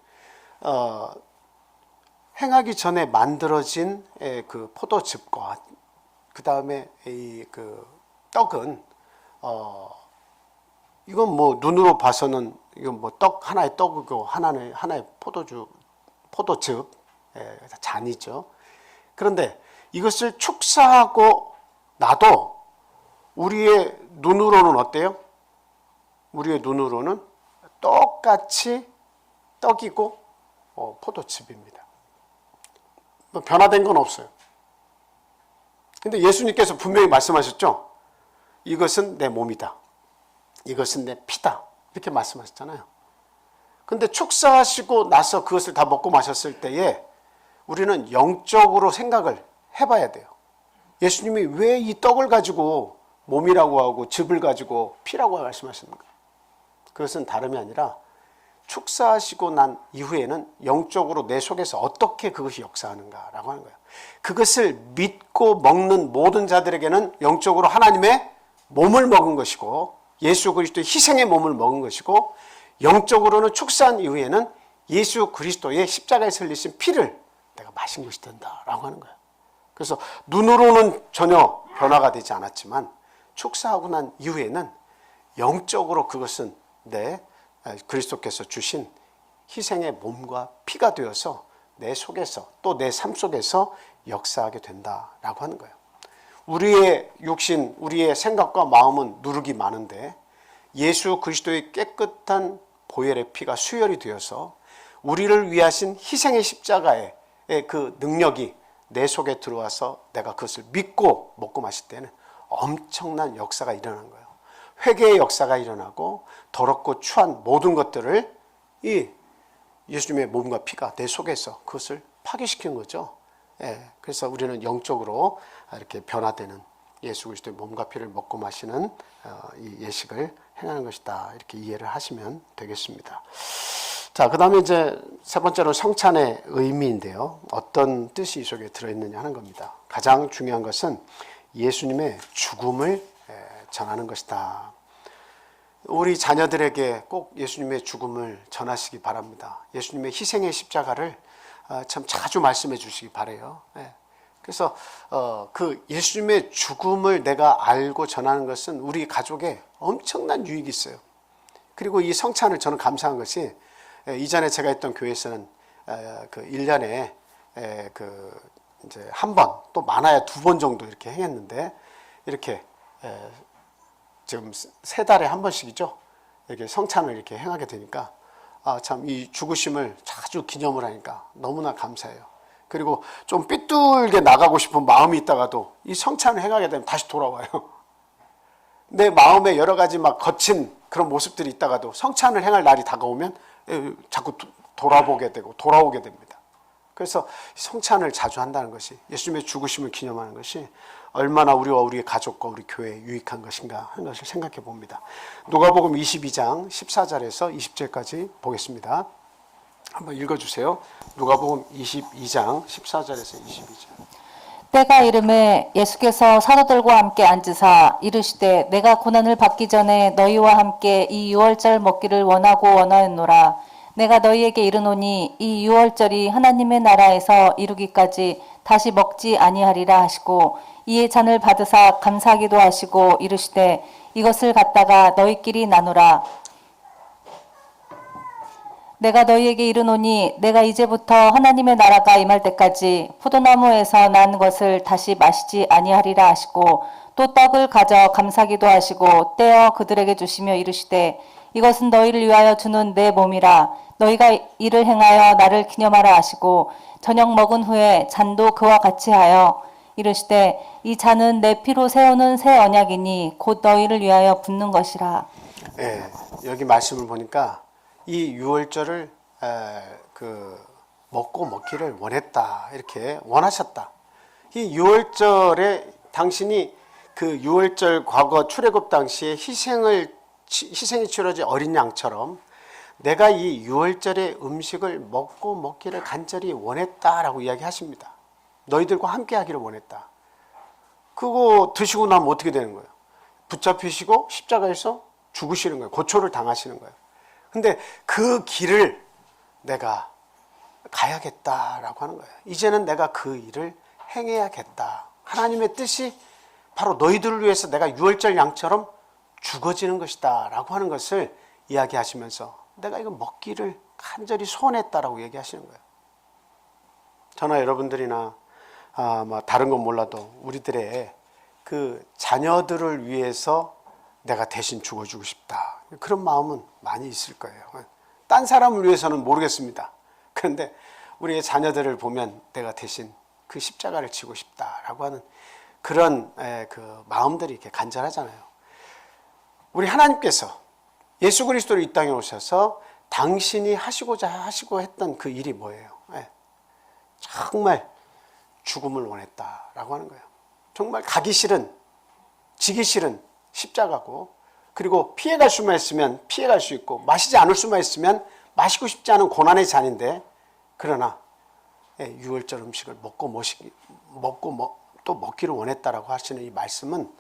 행하기 전에 만들어진 그 포도즙과 그 다음에 이 그 떡은 이건 눈으로 봐서는 이건 떡 하나의 떡이고 하나의 포도즙 잔이죠. 그런데 이것을 축사하고 나도 우리의 눈으로는 어때요? 우리의 눈으로는 똑같이 떡이고 포도즙입니다. 뭐 변화된 건 없어요. 근데 예수님께서 분명히 말씀하셨죠. 이것은 내 몸이다. 이것은 내 피다. 이렇게 말씀하셨잖아요. 근데 축사하시고 나서 그것을 다 먹고 마셨을 때에 우리는 영적으로 생각을 해봐야 돼요. 예수님이 왜 이 떡을 가지고 몸이라고 하고 즙을 가지고 피라고 말씀하시는가? 그것은 다름이 아니라 축사하시고 난 이후에는 영적으로 내 속에서 어떻게 그것이 역사하는가라고 하는 거예요. 그것을 믿고 먹는 모든 자들에게는 영적으로 하나님의 몸을 먹은 것이고 예수 그리스도의 희생의 몸을 먹은 것이고 영적으로는 축사한 이후에는 예수 그리스도의 십자가에 흘리신 피를 내가 마신 것이 된다라고 하는 거예요. 그래서 눈으로는 전혀 변화가 되지 않았지만 축사하고 난 이후에는 영적으로 그것은 내 그리스도께서 주신 희생의 몸과 피가 되어서 내 속에서 또 내 삶 속에서 역사하게 된다라고 하는 거예요. 우리의 육신, 우리의 생각과 마음은 누룩이 많은데 예수 그리스도의 깨끗한 보혈의 피가 수혈이 되어서 우리를 위하신 희생의 십자가의 그 능력이 내 속에 들어와서 내가 그것을 믿고 먹고 마실 때는 엄청난 역사가 일어나는 거예요. 회개의 역사가 일어나고 더럽고 추한 모든 것들을 이 예수님의 몸과 피가 내 속에서 그것을 파괴시키는 거죠. 그래서 우리는 영적으로 이렇게 변화되는 예수 그리스도의 몸과 피를 먹고 마시는 이 예식을 행하는 것이다. 이렇게 이해를 하시면 되겠습니다. 자, 그 다음에 이제 세 번째로 성찬의 의미인데요. 어떤 뜻이 이 속에 들어있느냐 하는 겁니다. 가장 중요한 것은 예수님의 죽음을 전하는 것이다. 우리 자녀들에게 꼭 예수님의 죽음을 전하시기 바랍니다. 예수님의 희생의 십자가를 참 자주 말씀해 주시기 바라요. 그래서 그 예수님의 죽음을 내가 알고 전하는 것은 우리 가족에 엄청난 유익이 있어요. 그리고 이 성찬을 저는 감사한 것이 이전에 제가 있던 교회에서는 그 1년에 그 이제 한 번, 또 많아야 2번 정도 이렇게 행했는데 이렇게 지금 3달에 한 번씩이죠. 이렇게 성찬을 이렇게 행하게 되니까 참 이 죽으심을 자주 기념을 하니까 너무나 감사해요. 그리고 좀 삐뚤게 나가고 싶은 마음이 있다가도 이 성찬을 행하게 되면 다시 돌아와요. 내 마음에 여러 가지 막 거친 그런 모습들이 있다가도 성찬을 행할 날이 다가오면 자꾸 돌아보게 되고 돌아오게 됩니다. 그래서 성찬을 자주 한다는 것이 예수님의 죽으심을 기념하는 것이 얼마나 우리와 우리의 가족과 우리 교회에 유익한 것인가 하는 것을 생각해 봅니다. 누가복음 22장 14절에서 20절까지 보겠습니다. 한번 읽어주세요. 누가복음 22장 14절에서 22절. 때가 이름에 예수께서 사도들과 함께 앉으사 이르시되 내가 고난을 받기 전에 너희와 함께 이 유월절 먹기를 원하였노라. 내가 너희에게 이르노니 이 유월절이 하나님의 나라에서 이루기까지 다시 먹지 아니하리라 하시고 이에 잔을 받으사 감사하기도 하시고 이르시되 이것을 갖다가 너희끼리 나누라. 내가 너희에게 이르노니 내가 이제부터 하나님의 나라가 임할 때까지 포도나무에서 난 것을 다시 마시지 아니하리라 하시고 또 떡을 가져 감사기도 하시고 떼어 그들에게 주시며 이르시되 이것은 너희를 위하여 주는 내 몸이라. 너희가 이를 행하여 나를 기념하라 하시고 저녁 먹은 후에 잔도 그와 같이 하여 이르시되 이 잔은 내 피로 세우는 새 언약이니 곧 너희를 위하여 붓는 것이라. 여기 말씀을 보니까 이 유월절을 먹고 먹기를 원했다, 이렇게 원하셨다. 이 유월절에 당신이 그 유월절 과거 출애굽 당시에 희생이 치러진 어린 양처럼 내가 이 유월절의 음식을 먹고 먹기를 간절히 원했다라고 이야기하십니다. 너희들과 함께 하기를 원했다. 그거 드시고 나면 어떻게 되는 거예요? 붙잡히시고 십자가에서 죽으시는 거예요. 고초를 당하시는 거예요. 근데 그 길을 내가 가야겠다라고 하는 거예요. 이제는 내가 그 일을 행해야겠다. 하나님의 뜻이 바로 너희들을 위해서 내가 유월절 양처럼 죽어지는 것이다 라고 하는 것을 이야기하시면서 내가 이거 먹기를 간절히 소원했다라고 얘기하시는 거예요. 저나 여러분들이나 뭐 다른 건 몰라도 우리들의 그 자녀들을 위해서 내가 대신 죽어주고 싶다. 그런 마음은 많이 있을 거예요. 딴 사람을 위해서는 모르겠습니다. 그런데 우리의 자녀들을 보면 내가 대신 그 십자가를 지고 싶다라고 하는 그런 그 마음들이 이렇게 간절하잖아요. 우리 하나님께서 예수 그리스도를 이 땅에 오셔서 당신이 하시고자 하시고 했던 그 일이 뭐예요? 정말 죽음을 원했다라고 하는 거예요. 정말 가기 싫은, 지기 싫은 십자가고, 그리고 피해갈 수만 있으면 피해갈 수 있고, 마시지 않을 수만 있으면 마시고 싶지 않은 고난의 잔인데, 그러나 유월절 음식을 또 먹기를 원했다라고 하시는 이 말씀은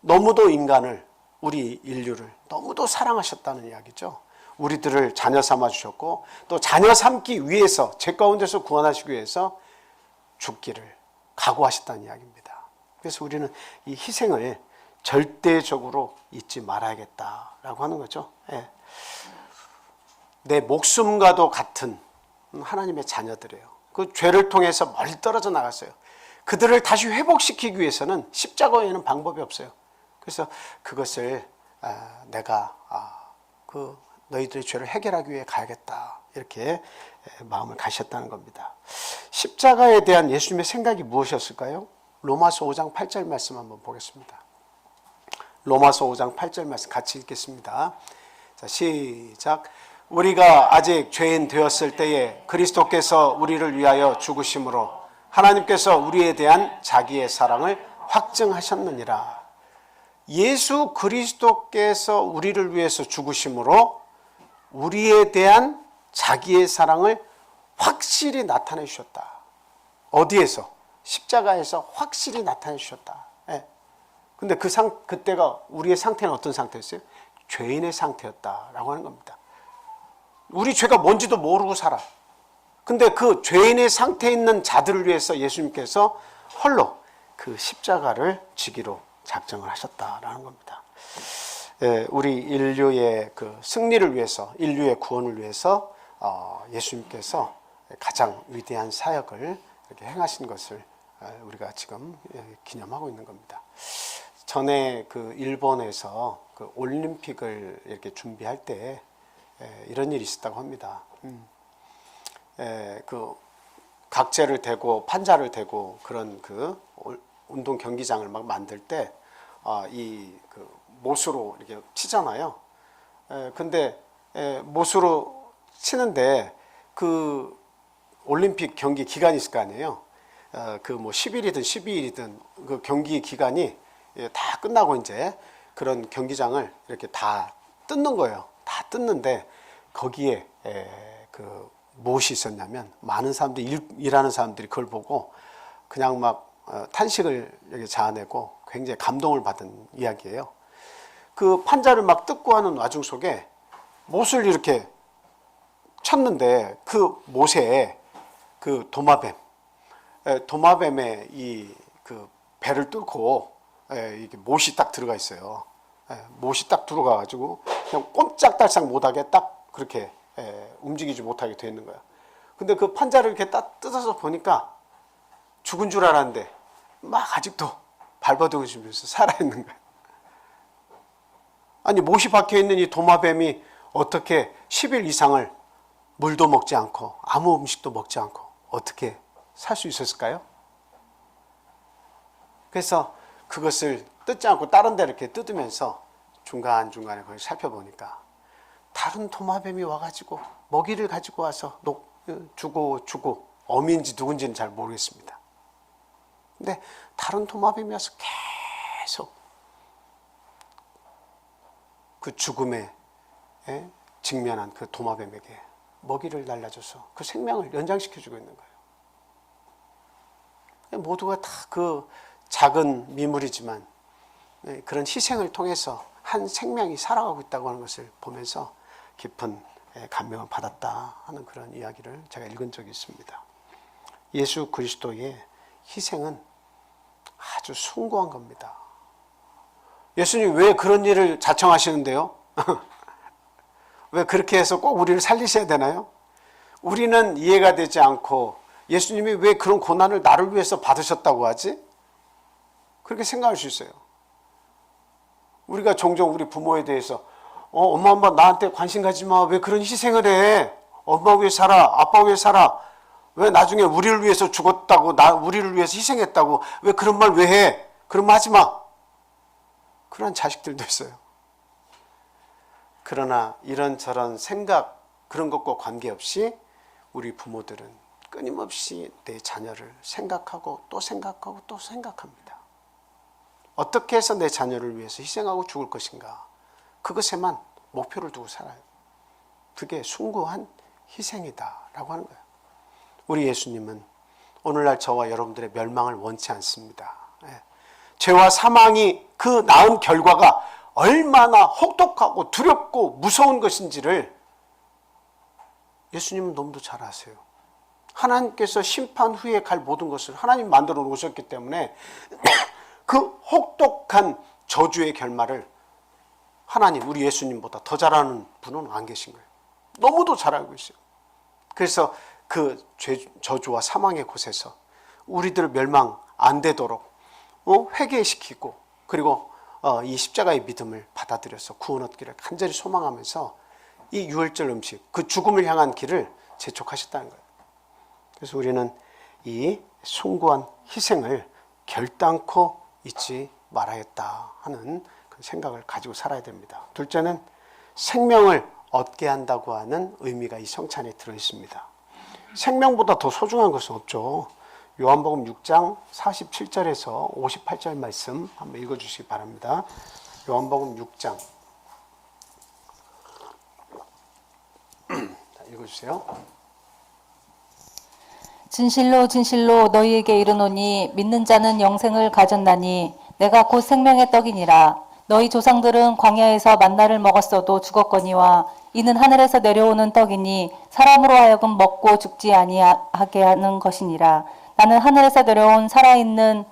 너무도 인간을, 우리 인류를 너무도 사랑하셨다는 이야기죠. 우리들을 자녀 삼아 주셨고, 또 자녀 삼기 위해서, 죄 가운데서 구원하시기 위해서 죽기를 각오하셨다는 이야기입니다. 그래서 우리는 이 희생을 절대적으로 잊지 말아야겠다라고 하는 거죠. 내 목숨과도 같은 하나님의 자녀들이에요. 그 죄를 통해서 멀리 떨어져 나갔어요. 그들을 다시 회복시키기 위해서는 십자가 외에는 방법이 없어요. 그래서 그것을 내가 그 너희들의 죄를 해결하기 위해 가야겠다, 이렇게 마음을 가셨다는 겁니다. 십자가에 대한 예수님의 생각이 무엇이었을까요? 로마서 5장 8절 말씀 한번 보겠습니다. 로마서 5장 8절 말씀 같이 읽겠습니다. 자, 시작. 우리가 아직 죄인 되었을 때에 그리스도께서 우리를 위하여 죽으심으로 하나님께서 우리에 대한 자기의 사랑을 확증하셨느니라. 예수 그리스도께서 우리를 위해서 죽으심으로 우리에 대한 자기의 사랑을 확실히 나타내 주셨다. 어디에서? 십자가에서 확실히 나타내 주셨다. 근데 그때가 우리의 상태는 어떤 상태였어요? 죄인의 상태였다라고 하는 겁니다. 우리 죄가 뭔지도 모르고 살아. 근데 그 죄인의 상태에 있는 자들을 위해서 예수님께서 홀로 그 십자가를 지기로 작정을 하셨다라는 겁니다. 우리 인류의 그 승리를 위해서, 인류의 구원을 위해서 예수님께서 가장 위대한 사역을 이렇게 행하신 것을 우리가 지금 기념하고 있는 겁니다. 전에 그 일본에서 그 올림픽을 이렇게 준비할 때 이런 일이 있었다고 합니다. 그 각재를 대고 판자를 대고 그런 그 운동 경기장을 막 만들 때 이 그 못으로 이렇게 치잖아요. 근데 못으로 치는데 그 올림픽 경기 기간이 있을 거 아니에요. 그 뭐 10일이든 12일이든 그 경기 기간이 다 끝나고 이제 그런 경기장을 이렇게 다 뜯는 거예요. 다 뜯는데 거기에 그 무엇이 있었냐면 많은 사람들이 일하는 사람들이 그걸 보고 그냥 막 탄식을 이렇게 자아내고 굉장히 감동을 받은 이야기예요. 그 판자를 막 뜯고 하는 와중 속에 못을 이렇게 쳤는데 그 못에 그 도마뱀의 이 그 배를 뚫고 이게 못이 딱 들어가 있어요. 못이 딱 들어가가지고 그냥 꼼짝달싹 못하게 딱 그렇게 움직이지 못하게 돼 있는 거야. 근데 그 판자를 이렇게 딱 뜯어서 보니까 죽은 줄 알았는데 막 아직도 발버둥이면서 살아있는 거야. 아니 못이 박혀있는 이 도마뱀이 어떻게 10일 이상을 물도 먹지 않고 아무 음식도 먹지 않고 어떻게 살 수 있었을까요? 그래서 그것을 뜯지 않고 다른 데 이렇게 뜯으면서 중간중간에 그걸 살펴보니까 다른 도마뱀이 와가지고 먹이를 가지고 와서 주고 어미인지 누군지는 잘 모르겠습니다. 근데 다른 도마뱀이 와서 계속 그 죽음에 직면한 그 도마뱀에게 먹이를 날려줘서 그 생명을 연장시켜주고 있는 거예요. 모두가 다 그 작은 미물이지만 그런 희생을 통해서 한 생명이 살아가고 있다고 하는 것을 보면서 깊은 감명을 받았다 하는 그런 이야기를 제가 읽은 적이 있습니다. 예수 그리스도의 희생은 아주 숭고한 겁니다. 예수님 왜 그런 일을 자청하시는데요? 왜 그렇게 해서 꼭 우리를 살리셔야 되나요? 우리는 이해가 되지 않고 예수님이 왜 그런 고난을 나를 위해서 받으셨다고 하지? 그렇게 생각할 수 있어요. 우리가 종종 우리 부모에 대해서 엄마 나한테 관심 가지 마. 왜 그런 희생을 해? 엄마 위해 살아. 아빠 위해 살아. 왜 나중에 우리를 위해서 죽었다고, 우리를 위해서 희생했다고, 왜 그런 말 왜 해? 그런 말 하지 마. 그런 자식들도 있어요. 그러나 이런저런 생각, 그런 것과 관계없이 우리 부모들은 끊임없이 내 자녀를 생각하고 또 생각하고 또 생각합니다. 어떻게 해서 내 자녀를 위해서 희생하고 죽을 것인가? 그것에만 목표를 두고 살아요. 그게 숭고한 희생이다라고 하는 거예요. 우리 예수님은 오늘날 저와 여러분들의 멸망을 원치 않습니다. 죄와 사망이 그 낳은 결과가 얼마나 혹독하고 두렵고 무서운 것인지를 예수님은 너무도 잘 아세요. 하나님께서 심판 후에 갈 모든 것을 하나님 만들어 놓으셨기 때문에 그 혹독한 저주의 결말을 하나님, 우리 예수님보다 더 잘 아는 분은 안 계신 거예요. 너무도 잘 알고 있어요. 그래서 그 저주와 사망의 곳에서 우리들 멸망 안 되도록 회개시키고, 그리고 이 십자가의 믿음을 받아들여서 구원 얻기를 간절히 소망하면서 이 유월절 음식, 그 죽음을 향한 길을 재촉하셨다는 거예요. 그래서 우리는 이 숭고한 희생을 결단코 잊지 말아야겠다 하는 그 생각을 가지고 살아야 됩니다. 둘째는 생명을 얻게 한다고 하는 의미가 이 성찬에 들어있습니다. 생명보다 더 소중한 것은 없죠. 요한복음 6장 47절에서 58절 말씀 한번 읽어주시기 바랍니다. 요한복음 6장 읽어주세요. 진실로 진실로 너희에게 이르노니 믿는 자는 영생을 가졌나니 내가 곧 생명의 떡이니라. 너희 조상들은 광야에서 만나를 먹었어도 죽었거니와 이는 하늘에서 내려오는 떡이니 사람으로 하여금 먹고 죽지 아니하게 하는 것이니라. 나는 하늘에서 내려온 살아있는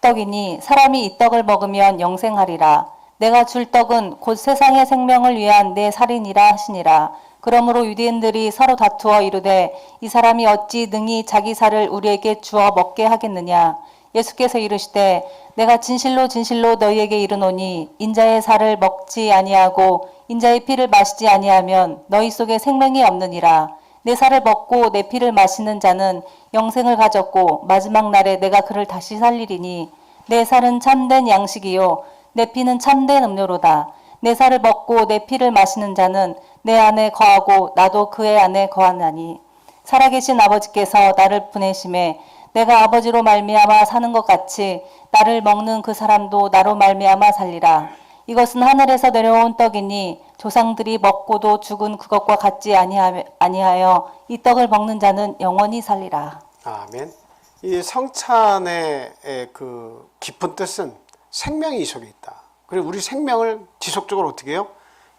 떡이니 사람이 이 떡을 먹으면 영생하리라. 내가 줄 떡은 곧 세상의 생명을 위한 내 살이니라 하시니라. 그러므로 유대인들이 서로 다투어 이르되 이 사람이 어찌 능히 자기 살을 우리에게 주어 먹게 하겠느냐. 예수께서 이르시되 내가 진실로 진실로 너희에게 이르노니 인자의 살을 먹지 아니하고 인자의 피를 마시지 아니하면 너희 속에 생명이 없느니라. 내 살을 먹고 내 피를 마시는 자는 영생을 가졌고 마지막 날에 내가 그를 다시 살리리니 내 살은 참된 양식이요 내 피는 참된 음료로다. 내 살을 먹고 내 피를 마시는 자는 내 안에 거하고 나도 그의 안에 거하나니 살아계신 아버지께서 나를 보내심에 내가 아버지로 말미암아 사는 것 같이 나를 먹는 그 사람도 나로 말미암아 살리라. 이것은 하늘에서 내려온 떡이니 조상들이 먹고도 죽은 그것과 같지 아니하여 이 떡을 먹는 자는 영원히 살리라. 아멘. 이 성찬의 그 깊은 뜻은 생명이 이 속에 있다. 그리고 우리 생명을 지속적으로 어떻게 해요?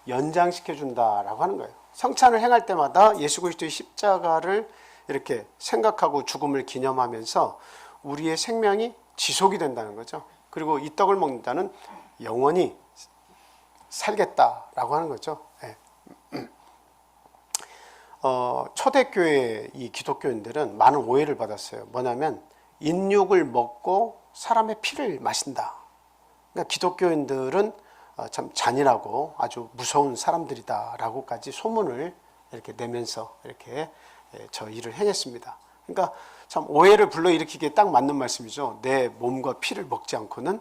연장시켜 준다라고 하는 거예요. 성찬을 행할 때마다 예수 그리스도의 십자가를 이렇게 생각하고 죽음을 기념하면서 우리의 생명이 지속이 된다는 거죠. 그리고 이 떡을 먹는다는 영원히 살겠다라고 하는 거죠. 네. 초대교회 이 기독교인들은 많은 오해를 받았어요. 뭐냐면 인육을 먹고 사람의 피를 마신다. 그러니까 기독교인들은 참 잔인하고 아주 무서운 사람들이다라고까지 소문을 이렇게 내면서 이렇게 저 일을 행했습니다. 그러니까 참 오해를 불러일으키기에 딱 맞는 말씀이죠. 내 몸과 피를 먹지 않고는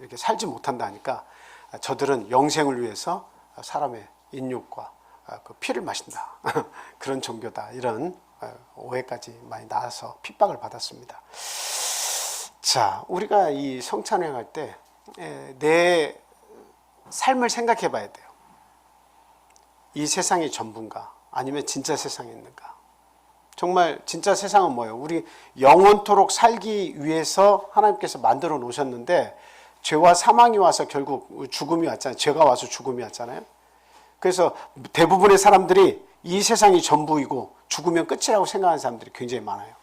이렇게 살지 못한다 하니까 저들은 영생을 위해서 사람의 인육과 그 피를 마신다. 그런 종교다. 이런 오해까지 많이 나와서 핍박을 받았습니다. 자, 우리가 이 성찬을 행할 때 내 삶을 생각해 봐야 돼요. 이 세상이 전부인가? 아니면 진짜 세상에 있는가? 정말 진짜 세상은 뭐예요? 우리 영원토록 살기 위해서 하나님께서 만들어 놓으셨는데 죄와 사망이 와서 결국 죽음이 왔잖아요. 죄가 와서 죽음이 왔잖아요. 그래서 대부분의 사람들이 이 세상이 전부이고 죽으면 끝이라고 생각하는 사람들이 굉장히 많아요.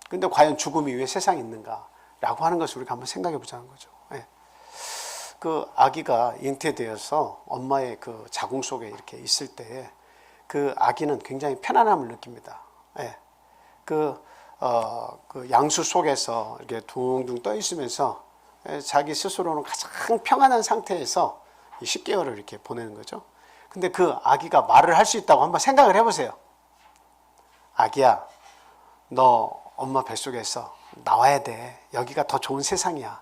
근데 과연 죽음이 왜 세상에 있는가라고 하는 것을 우리가 한번 생각해 보자는 거죠. 네. 그 아기가 잉태되어서 엄마의 그 자궁 속에 이렇게 있을 때 그 아기는 굉장히 편안함을 느낍니다. 네. 그 그 양수 속에서 이렇게 둥둥 떠 있으면서 자기 스스로는 가장 평안한 상태에서 10개월을 이렇게 보내는 거죠. 근데 그 아기가 말을 할 수 있다고 한번 생각을 해보세요. 아기야, 너 엄마 뱃속에서 나와야 돼. 여기가 더 좋은 세상이야.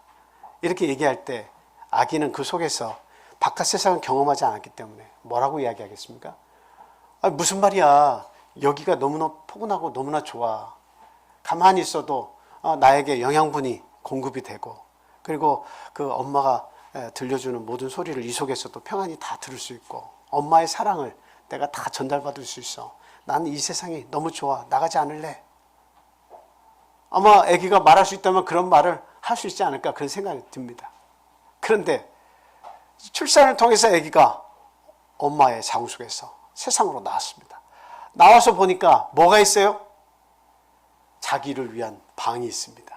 이렇게 얘기할 때 아기는 그 속에서 바깥 세상을 경험하지 않았기 때문에 뭐라고 이야기하겠습니까? 아니, 무슨 말이야. 여기가 너무나 포근하고 너무나 좋아. 가만히 있어도 나에게 영양분이 공급이 되고, 그리고 그 엄마가 들려주는 모든 소리를 이 속에서도 평안히 다 들을 수 있고, 엄마의 사랑을 내가 다 전달받을 수 있어. 나는 이 세상이 너무 좋아. 나가지 않을래. 아마 아기가 말할 수 있다면 그런 말을 할 수 있지 않을까 그런 생각이 듭니다. 그런데 출산을 통해서 아기가 엄마의 자궁 속에서 세상으로 나왔습니다. 나와서 보니까 뭐가 있어요? 자기를 위한 방이 있습니다.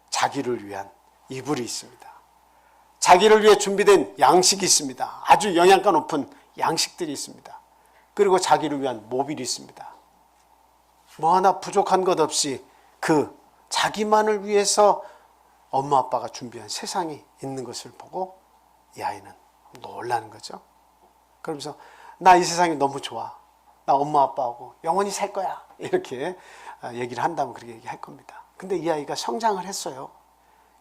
자기를 위한 이불이 있습니다. 자기를 위해 준비된 양식이 있습니다. 아주 영양가 높은 양식들이 있습니다. 그리고 자기를 위한 모빌이 있습니다. 뭐 하나 부족한 것 없이 그 자기만을 위해서 엄마 아빠가 준비한 세상이 있는 것을 보고 이 아이는 놀라는 거죠. 그러면서 나 이 세상이 너무 좋아. 나 엄마 아빠하고 영원히 살 거야. 이렇게 얘기를 한다면 그렇게 얘기할 겁니다. 근데 이 아이가 성장을 했어요.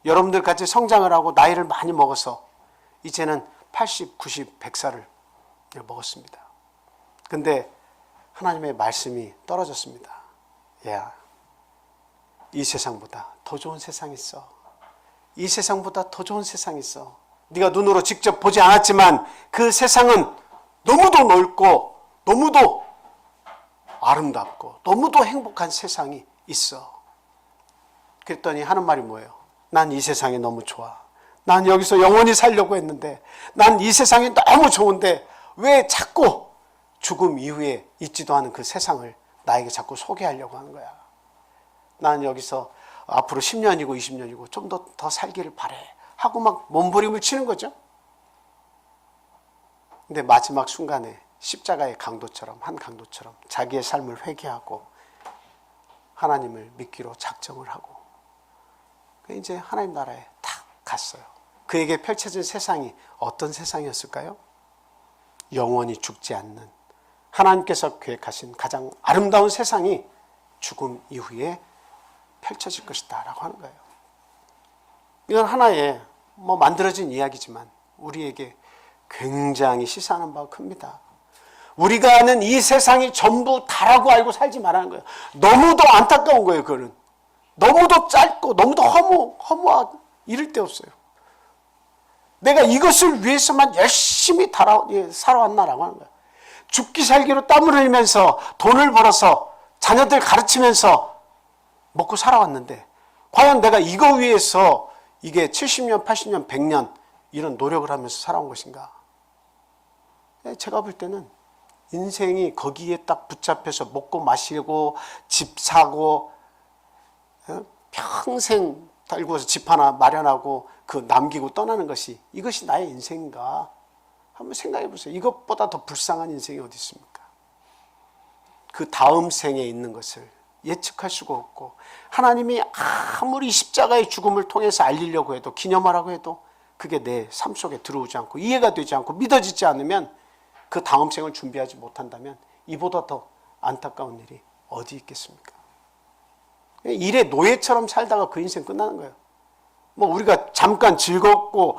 여러분들 같이 성장을 하고 나이를 많이 먹어서 이제는 80, 90, 100살을 먹었습니다. 근데 하나님의 말씀이 떨어졌습니다. 야, 이 세상보다 더 좋은 세상이 있어. 이 세상보다 더 좋은 세상이 있어. 네가 눈으로 직접 보지 않았지만 그 세상은 너무도 넓고 너무도 아름답고 너무도 행복한 세상이 있어. 그랬더니 하는 말이 뭐예요? 난 이 세상이 너무 좋아. 난 여기서 영원히 살려고 했는데, 난 이 세상이 너무 좋은데 왜 자꾸 죽음 이후에 있지도 않은 그 세상을 나에게 자꾸 소개하려고 하는 거야. 난 여기서 앞으로 10년이고 20년이고 좀 더 살기를 바래 하고 막 몸부림을 치는 거죠. 근데 마지막 순간에 십자가의 강도처럼, 한 강도처럼 자기의 삶을 회개하고 하나님을 믿기로 작정을 하고 이제 하나님 나라에 탁 갔어요. 그에게 펼쳐진 세상이 어떤 세상이었을까요? 영원히 죽지 않는 하나님께서 계획하신 가장 아름다운 세상이 죽음 이후에 펼쳐질 것이다 라고 하는 거예요. 이건 하나의 만들어진 이야기지만 우리에게 굉장히 시사하는 바가 큽니다. 우리가 아는 이 세상이 전부 다라고 알고 살지 말라는 거예요. 너무도 안타까운 거예요. 그거는 너무도 짧고 너무도 허무하고 이를 데 없어요. 내가 이것을 위해서만 열심히 살아왔나라고 하는 거예요. 죽기 살기로 땀을 흘리면서 돈을 벌어서 자녀들 가르치면서 먹고 살아왔는데 과연 내가 이거 위해서 이게 70년, 80년, 100년 이런 노력을 하면서 살아온 것인가? 제가 볼 때는 인생이 거기에 딱 붙잡혀서 먹고 마시고 집 사고 평생 달고서 집 하나 마련하고 그 남기고 떠나는 것이 이것이 나의 인생인가? 한번 생각해 보세요. 이것보다 더 불쌍한 인생이 어디 있습니까? 그 다음 생에 있는 것을 예측할 수가 없고 하나님이 아무리 십자가의 죽음을 통해서 알리려고 해도 기념하라고 해도 그게 내 삶 속에 들어오지 않고 이해가 되지 않고 믿어지지 않으면 그 다음 생을 준비하지 못한다면 이보다 더 안타까운 일이 어디 있겠습니까? 일의 노예처럼 살다가 그 인생 끝나는 거예요. 우리가 잠깐 즐겁고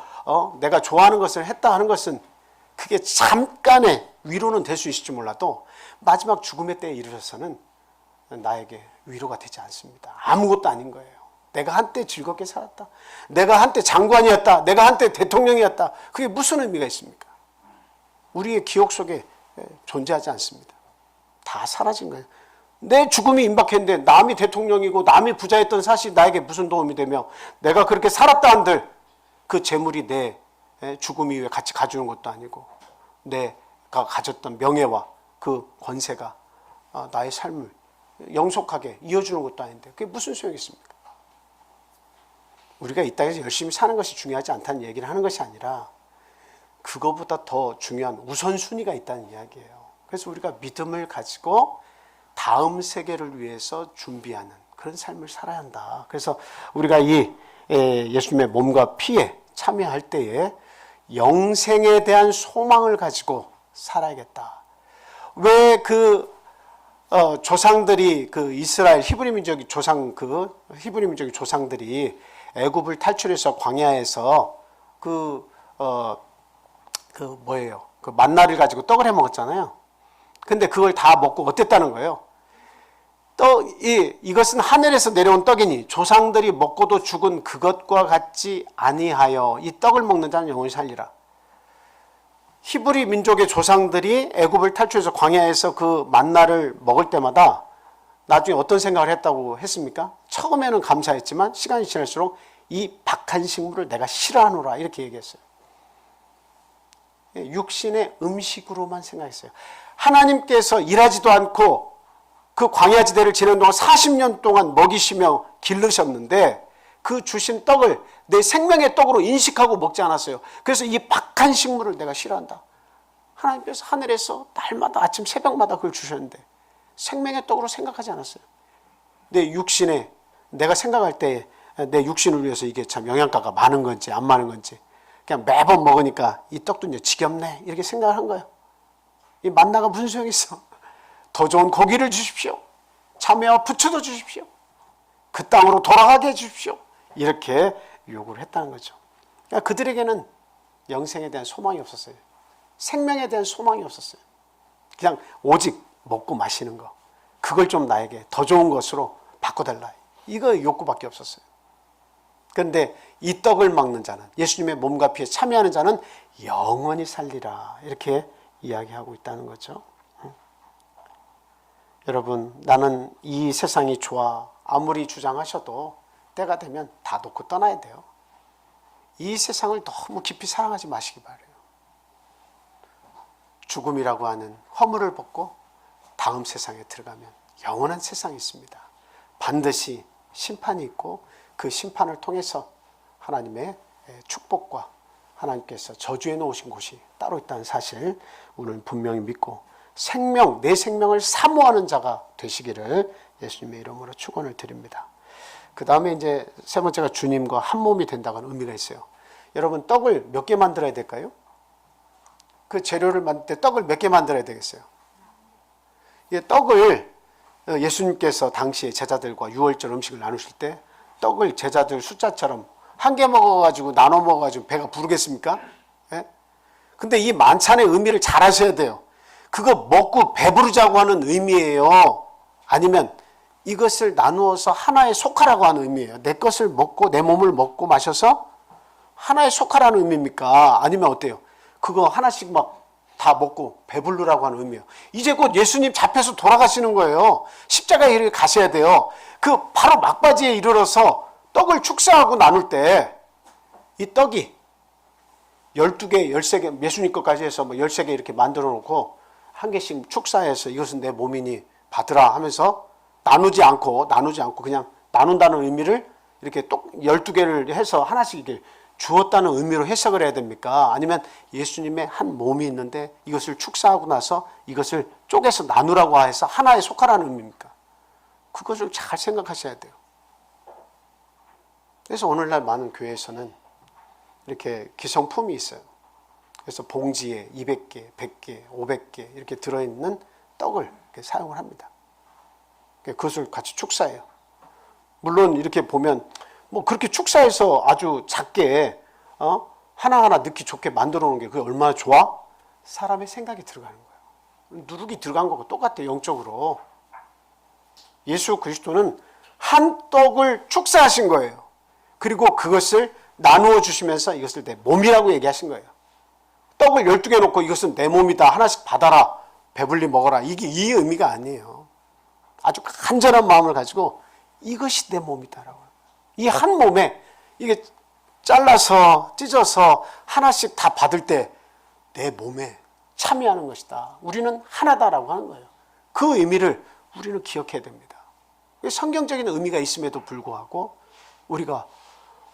내가 좋아하는 것을 했다 하는 것은 그게 잠깐의 위로는 될 수 있을지 몰라도 마지막 죽음의 때에 이르러서는 나에게 위로가 되지 않습니다. 아무것도 아닌 거예요. 내가 한때 즐겁게 살았다. 내가 한때 장관이었다. 내가 한때 대통령이었다. 그게 무슨 의미가 있습니까? 우리의 기억 속에 존재하지 않습니다. 다 사라진 거예요. 내 죽음이 임박했는데 남이 대통령이고 남이 부자였던 사실이 나에게 무슨 도움이 되며 내가 그렇게 살았다 한들 그 재물이 내 죽음 이후에 같이 가주는 것도 아니고 내가 가졌던 명예와 그 권세가 나의 삶을 영속하게 이어주는 것도 아닌데 그게 무슨 소용이 있습니까? 우리가 이 땅에서 열심히 사는 것이 중요하지 않다는 얘기를 하는 것이 아니라 그거보다 더 중요한 우선순위가 있다는 이야기예요. 그래서 우리가 믿음을 가지고 다음 세계를 위해서 준비하는 그런 삶을 살아야 한다. 그래서 우리가 이 예수님의 몸과 피에 참여할 때에 영생에 대한 소망을 가지고 살아야겠다. 왜 조상들이 이스라엘 히브리 민족의 조상들이 애굽을 탈출해서 광야에서 만나를 가지고 떡을 해 먹었잖아요. 근데 그걸 다 먹고 어땠다는 거예요? 이것은 하늘에서 내려온 떡이니 조상들이 먹고도 죽은 그것과 같지 아니하여 이 떡을 먹는 자는 영원히 살리라. 히브리 민족의 조상들이 애굽을 탈출해서 광야에서 그 만나를 먹을 때마다 나중에 어떤 생각을 했다고 했습니까? 처음에는 감사했지만 시간이 지날수록 이 박한 식물을 내가 싫어하노라 이렇게 얘기했어요. 육신의 음식으로만 생각했어요. 하나님께서 일하지도 않고 그 광야지대를 지내는 동안 40년 동안 먹이시며 기르셨는데 그 주신 떡을 내 생명의 떡으로 인식하고 먹지 않았어요. 그래서 이 박한 식물을 내가 싫어한다. 하나님께서 하늘에서 날마다 아침 새벽마다 그걸 주셨는데 생명의 떡으로 생각하지 않았어요. 내 육신에 내가 생각할 때 내 육신을 위해서 이게 참 영양가가 많은 건지 안 많은 건지 그냥 매번 먹으니까 이 떡도 이제 지겹네 이렇게 생각을 한 거예요. 이 만나가 무슨 소용이 있어? 더 좋은 고기를 주십시오. 참외와 부추도 주십시오. 그 땅으로 돌아가게 해주십시오. 이렇게 요구를 했다는 거죠. 그러니까 그들에게는 영생에 대한 소망이 없었어요. 생명에 대한 소망이 없었어요. 그냥 오직 먹고 마시는 거. 그걸 좀 나에게 더 좋은 것으로 바꿔달라. 이거 욕구밖에 없었어요. 그런데 이 떡을 먹는 자는 예수님의 몸과 피에 참여하는 자는 영원히 살리라. 이렇게 이야기하고 있다는 거죠. 여러분, 나는 이 세상이 좋아 아무리 주장하셔도 때가 되면 다 놓고 떠나야 돼요. 이 세상을 너무 깊이 사랑하지 마시기 바라요. 죽음이라고 하는 허물을 벗고 다음 세상에 들어가면 영원한 세상이 있습니다. 반드시 심판이 있고 그 심판을 통해서 하나님의 축복과 하나님께서 저주해 놓으신 곳이 따로 있다는 사실 오늘 분명히 믿고 내 생명을 사모하는 자가 되시기를 예수님의 이름으로 축원을 드립니다. 그 다음에 이제 세 번째가 주님과 한 몸이 된다는 의미가 있어요. 여러분 떡을 몇 개 만들어야 될까요? 그 재료를 만들 때 떡을 몇 개 만들어야 되겠어요? 떡을 예수님께서 당시에 제자들과 유월절 음식을 나누실 때 떡을 제자들 숫자처럼 한 개 먹어가지고 나눠 먹어가지고 배가 부르겠습니까? 예? 근데 이 만찬의 의미를 잘 아셔야 돼요. 그거 먹고 배부르자고 하는 의미예요? 아니면 이것을 나누어서 하나에 속하라고 하는 의미예요? 내 것을 먹고 내 몸을 먹고 마셔서 하나에 속하라는 의미입니까? 아니면 어때요? 그거 하나씩 막 다 먹고 배부르라고 하는 의미예요. 이제 곧 예수님 잡혀서 돌아가시는 거예요. 십자가에 이르게 가셔야 돼요. 그 바로 막바지에 이르러서 떡을 축사하고 나눌 때 이 떡이 12개, 13개, 예수님 것까지 해서 뭐 13개 이렇게 만들어 놓고 한 개씩 축사해서 이것은 내 몸이니 받으라 하면서 나누지 않고 그냥 나눈다는 의미를 이렇게 똑 12개를 해서 하나씩 이렇게 주었다는 의미로 해석을 해야 됩니까? 아니면 예수님의 한 몸이 있는데 이것을 축사하고 나서 이것을 쪼개서 나누라고 해서 하나에 속하라는 의미입니까? 그것을 잘 생각하셔야 돼요. 그래서 오늘날 많은 교회에서는 이렇게 기성품이 있어요. 그래서 봉지에 200개, 100개, 500개 이렇게 들어있는 떡을 이렇게 사용을 합니다. 그것을 같이 축사해요. 물론 이렇게 보면 뭐 그렇게 축사해서 아주 작게 하나하나 넣기 좋게 만들어 놓은 게 그게 얼마나 좋아? 사람의 생각이 들어가는 거예요. 누룩이 들어간 거고 똑같아요. 영적으로. 예수 그리스도는 한 떡을 축사하신 거예요. 그리고 그것을 나누어 주시면서 이것을 내 몸이라고 얘기하신 거예요. 떡을 12개 놓고 이것은 내 몸이다. 하나씩 받아라. 배불리 먹어라. 이게 이 의미가 아니에요. 아주 간절한 마음을 가지고 이것이 내 몸이다라고. 이 한 몸에 이게 잘라서 찢어서 하나씩 다 받을 때 내 몸에 참여하는 것이다. 우리는 하나다라고 하는 거예요. 그 의미를 우리는 기억해야 됩니다. 성경적인 의미가 있음에도 불구하고 우리가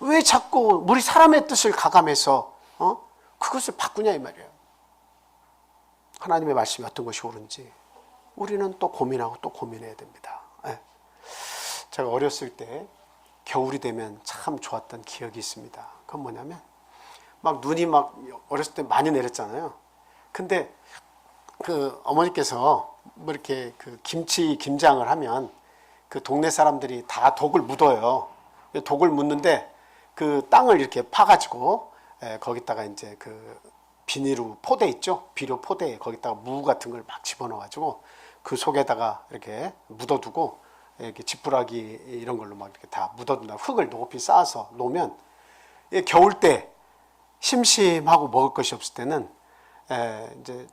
왜 자꾸 우리 사람의 뜻을 가감해서 그것을 바꾸냐 이 말이에요. 하나님의 말씀이 어떤 것이 옳은지 우리는 또 고민하고 또 고민해야 됩니다. 예. 제가 어렸을 때 겨울이 되면 참 좋았던 기억이 있습니다. 그건 뭐냐면 막 눈이 막 어렸을 때 많이 내렸잖아요. 근데 그 어머니께서 뭐 이렇게 그 김장을 하면 그 동네 사람들이 다 독을 묻어요. 독을 묻는데 그 땅을 이렇게 파가지고 거기다가 이제 그 비닐로 포대 있죠? 비료 포대에 거기다가 무 같은 걸 막 집어넣어가지고 그 속에다가 이렇게 묻어두고 이렇게 지푸라기 이런 걸로 막 이렇게 다 묻어둔다. 흙을 높이 쌓아서 놓으면 겨울 때 심심하고 먹을 것이 없을 때는 이제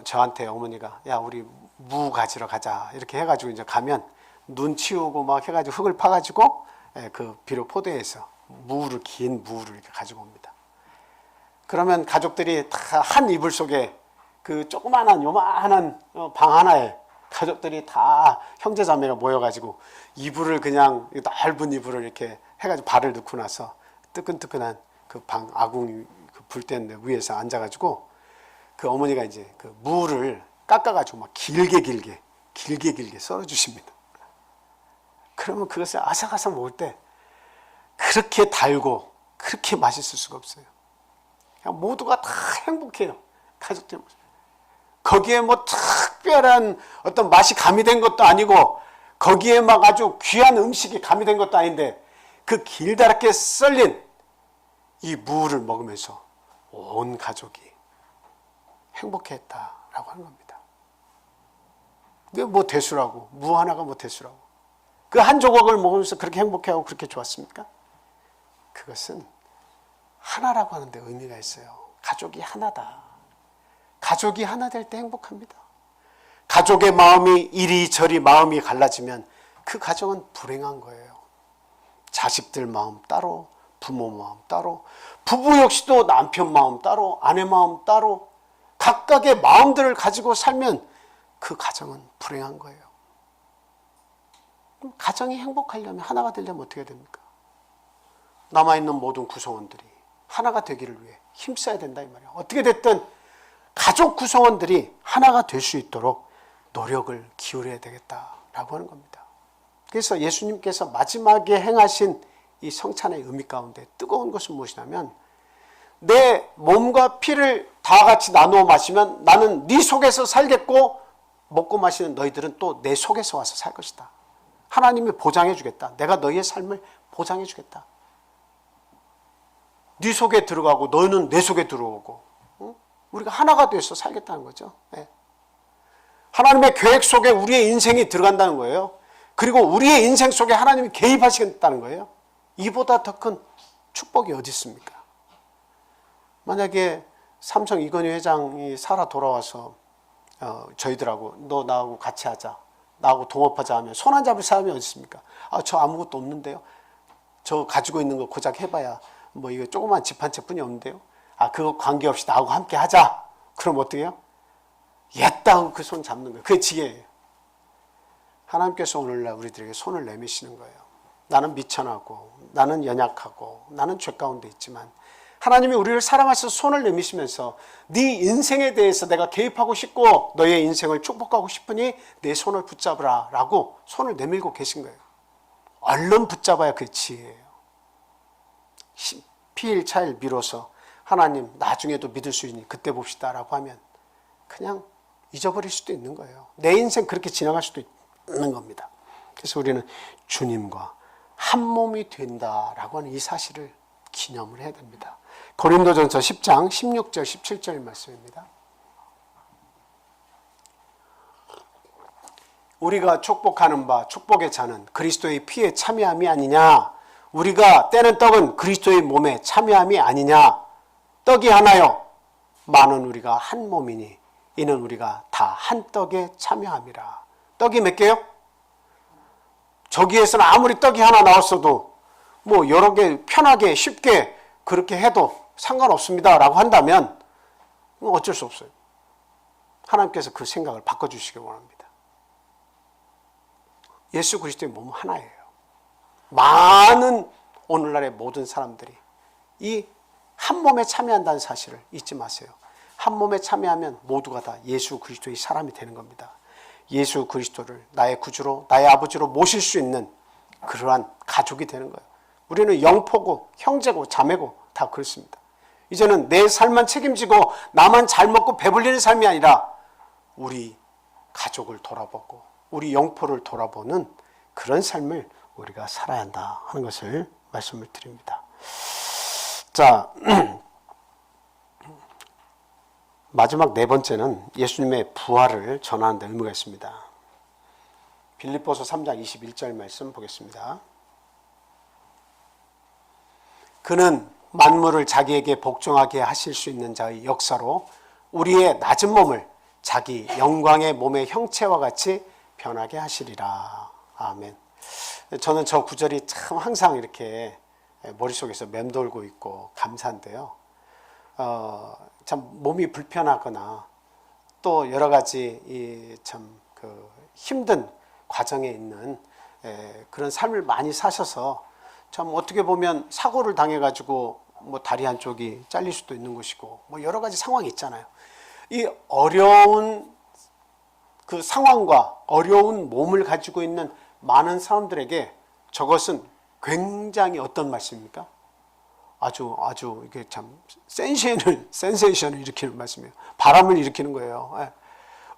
저한테 어머니가 야 우리 무 가지러 가자 이렇게 해가지고 이제 가면 눈 치우고 막 해가지고 흙을 파가지고 그 비료 포대에서 긴 무를 이렇게 가지고 옵니다. 그러면 가족들이 다 한 이불 속에 그 조그마한 요만한 방 하나에 가족들이 다 형제자매가 모여가지고 이불을 그냥 넓은 이불을 이렇게 해가지고 발을 넣고 나서 뜨끈뜨끈한 그 방 아궁이 그 불댄 위에서 앉아가지고 그 어머니가 이제 그 무를 깎아가지고 막 길게 썰어주십니다. 그러면 그것을 아삭아삭 먹을 때 그렇게 달고 그렇게 맛있을 수가 없어요. 그냥 모두가 다 행복해요. 가족들. 거기에 뭐 특별한 어떤 맛이 가미된 것도 아니고 거기에 막 아주 귀한 음식이 가미된 것도 아닌데 그 길다랗게 썰린 이 무를 먹으면서 온 가족이 행복했다라고 하는 겁니다. 근데 뭐 대수라고 무 하나가 뭐 대수라고 그 한 조각을 먹으면서 그렇게 행복해하고 그렇게 좋았습니까? 그것은 하나라고 하는데 의미가 있어요. 가족이 하나다. 가족이 하나 될 때 행복합니다. 가족의 마음이 이리저리 마음이 갈라지면 그 가정은 불행한 거예요. 자식들 마음 따로, 부모 마음 따로, 부부 역시도 남편 마음 따로, 아내 마음 따로 각각의 마음들을 가지고 살면 그 가정은 불행한 거예요. 가정이 행복하려면 하나가 되려면 어떻게 됩니까? 남아있는 모든 구성원들이 하나가 되기를 위해 힘써야 된다 이 말이에요. 어떻게 됐든 가족 구성원들이 하나가 될 수 있도록 노력을 기울여야 되겠다라고 하는 겁니다. 그래서 예수님께서 마지막에 행하신 이 성찬의 의미 가운데 뜨거운 것은 무엇이냐면 내 몸과 피를 다 같이 나누어 마시면 나는 네 속에서 살겠고 먹고 마시는 너희들은 또 내 속에서 와서 살 것이다. 하나님이 보장해 주겠다. 내가 너희의 삶을 보장해 주겠다. 네 속에 들어가고 너희는 내 속에 들어오고 우리가 하나가 돼서 살겠다는 거죠. 네. 하나님의 계획 속에 우리의 인생이 들어간다는 거예요. 그리고 우리의 인생 속에 하나님이 개입하시겠다는 거예요. 이보다 더 큰 축복이 어디 있습니까? 만약에 삼성 이건희 회장이 살아 돌아와서 저희들하고 너 나하고 같이 하자. 나하고 동업하자 하면 손 안 잡을 사람이 어디 있습니까? 아, 저 아무것도 없는데요. 저 가지고 있는 거 고작 해봐야 뭐 이거 조그만 집 한 채 뿐이 없는데요. 아, 그거 관계없이 나하고 함께 하자. 그럼 어떻게 해요? 옛다고 그 손 잡는 거예요. 그게 지혜예요. 하나님께서 오늘날 우리들에게 손을 내미시는 거예요. 나는 미천하고 나는 연약하고 나는 죄 가운데 있지만 하나님이 우리를 사랑하셔서 손을 내미시면서 네 인생에 대해서 내가 개입하고 싶고 너의 인생을 축복하고 싶으니 내 손을 붙잡으라 라고 손을 내밀고 계신 거예요. 얼른 붙잡아야 그 지혜예요. 피일 차일 미뤄서 하나님 나중에도 믿을 수 있니 그때 봅시다 라고 하면 그냥 잊어버릴 수도 있는 거예요. 내 인생 그렇게 지나갈 수도 있는 겁니다. 그래서 우리는 주님과 한 몸이 된다라고 하는 이 사실을 기념을 해야 됩니다. 고린도전서 10장 16절 17절 말씀입니다. 우리가 축복하는 바 축복의 잔은 그리스도의 피에 참여함이 아니냐. 우리가 떼는 떡은 그리스도의 몸에 참여함이 아니냐. 떡이 하나요 많은 우리가 한 몸이니 이는 우리가 다 한 떡에 참여함이라. 떡이 몇 개요? 저기에서는 아무리 떡이 하나 나왔어도 뭐 여러 개 편하게 쉽게 그렇게 해도 상관없습니다 라고 한다면 어쩔 수 없어요. 하나님께서 그 생각을 바꿔주시기 원합니다. 예수 그리스도의 몸은 하나예요. 많은 오늘날의 모든 사람들이 이 한 몸에 참여한다는 사실을 잊지 마세요. 한 몸에 참여하면 모두가 다 예수 그리스도의 사람이 되는 겁니다. 예수 그리스도를 나의 구주로 나의 아버지로 모실 수 있는 그러한 가족이 되는 거예요. 우리는 영포고 형제고 자매고 다 그렇습니다. 이제는 내 삶만 책임지고 나만 잘 먹고 배불리는 삶이 아니라 우리 가족을 돌아보고 우리 영포를 돌아보는 그런 삶을 우리가 살아야 한다 하는 것을 말씀을 드립니다. 자, 마지막 네 번째는 예수님의 부활을 전하는 데 의미가 있습니다. 빌립보서 3장 21절 말씀 보겠습니다. 그는 만물을 자기에게 복종하게 하실 수 있는 자의 역사로 우리의 낮은 몸을 자기 영광의 몸의 형체와 같이 변하게 하시리라. 아멘. 저는 저 구절이 참 항상 이렇게 머릿속에서 맴돌고 있고 감사한데요. 참 몸이 불편하거나 또 여러 가지 참 그 힘든 과정에 있는 그런 삶을 많이 사셔서 참 어떻게 보면 사고를 당해가지고 뭐 다리 한쪽이 잘릴 수도 있는 것이고 뭐 여러 가지 상황이 있잖아요. 이 어려운 그 상황과 어려운 몸을 가지고 있는 많은 사람들에게 저것은 굉장히 어떤 말씀입니까? 아주 이게 참 센세이션을 일으키는 말씀이에요. 바람을 일으키는 거예요.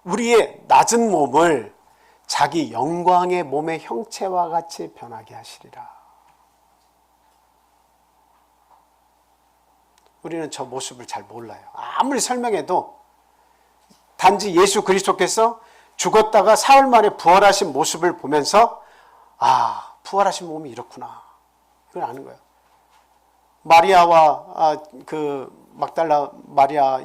우리의 낮은 몸을 자기 영광의 몸의 형체와 같이 변하게 하시리라. 우리는 저 모습을 잘 몰라요. 아무리 설명해도 단지 예수 그리스도께서 죽었다가 사흘 만에 부활하신 모습을 보면서 아, 부활하신 몸이 이렇구나. 이걸 아는 거예요. 마리아와 그 막달라 마리아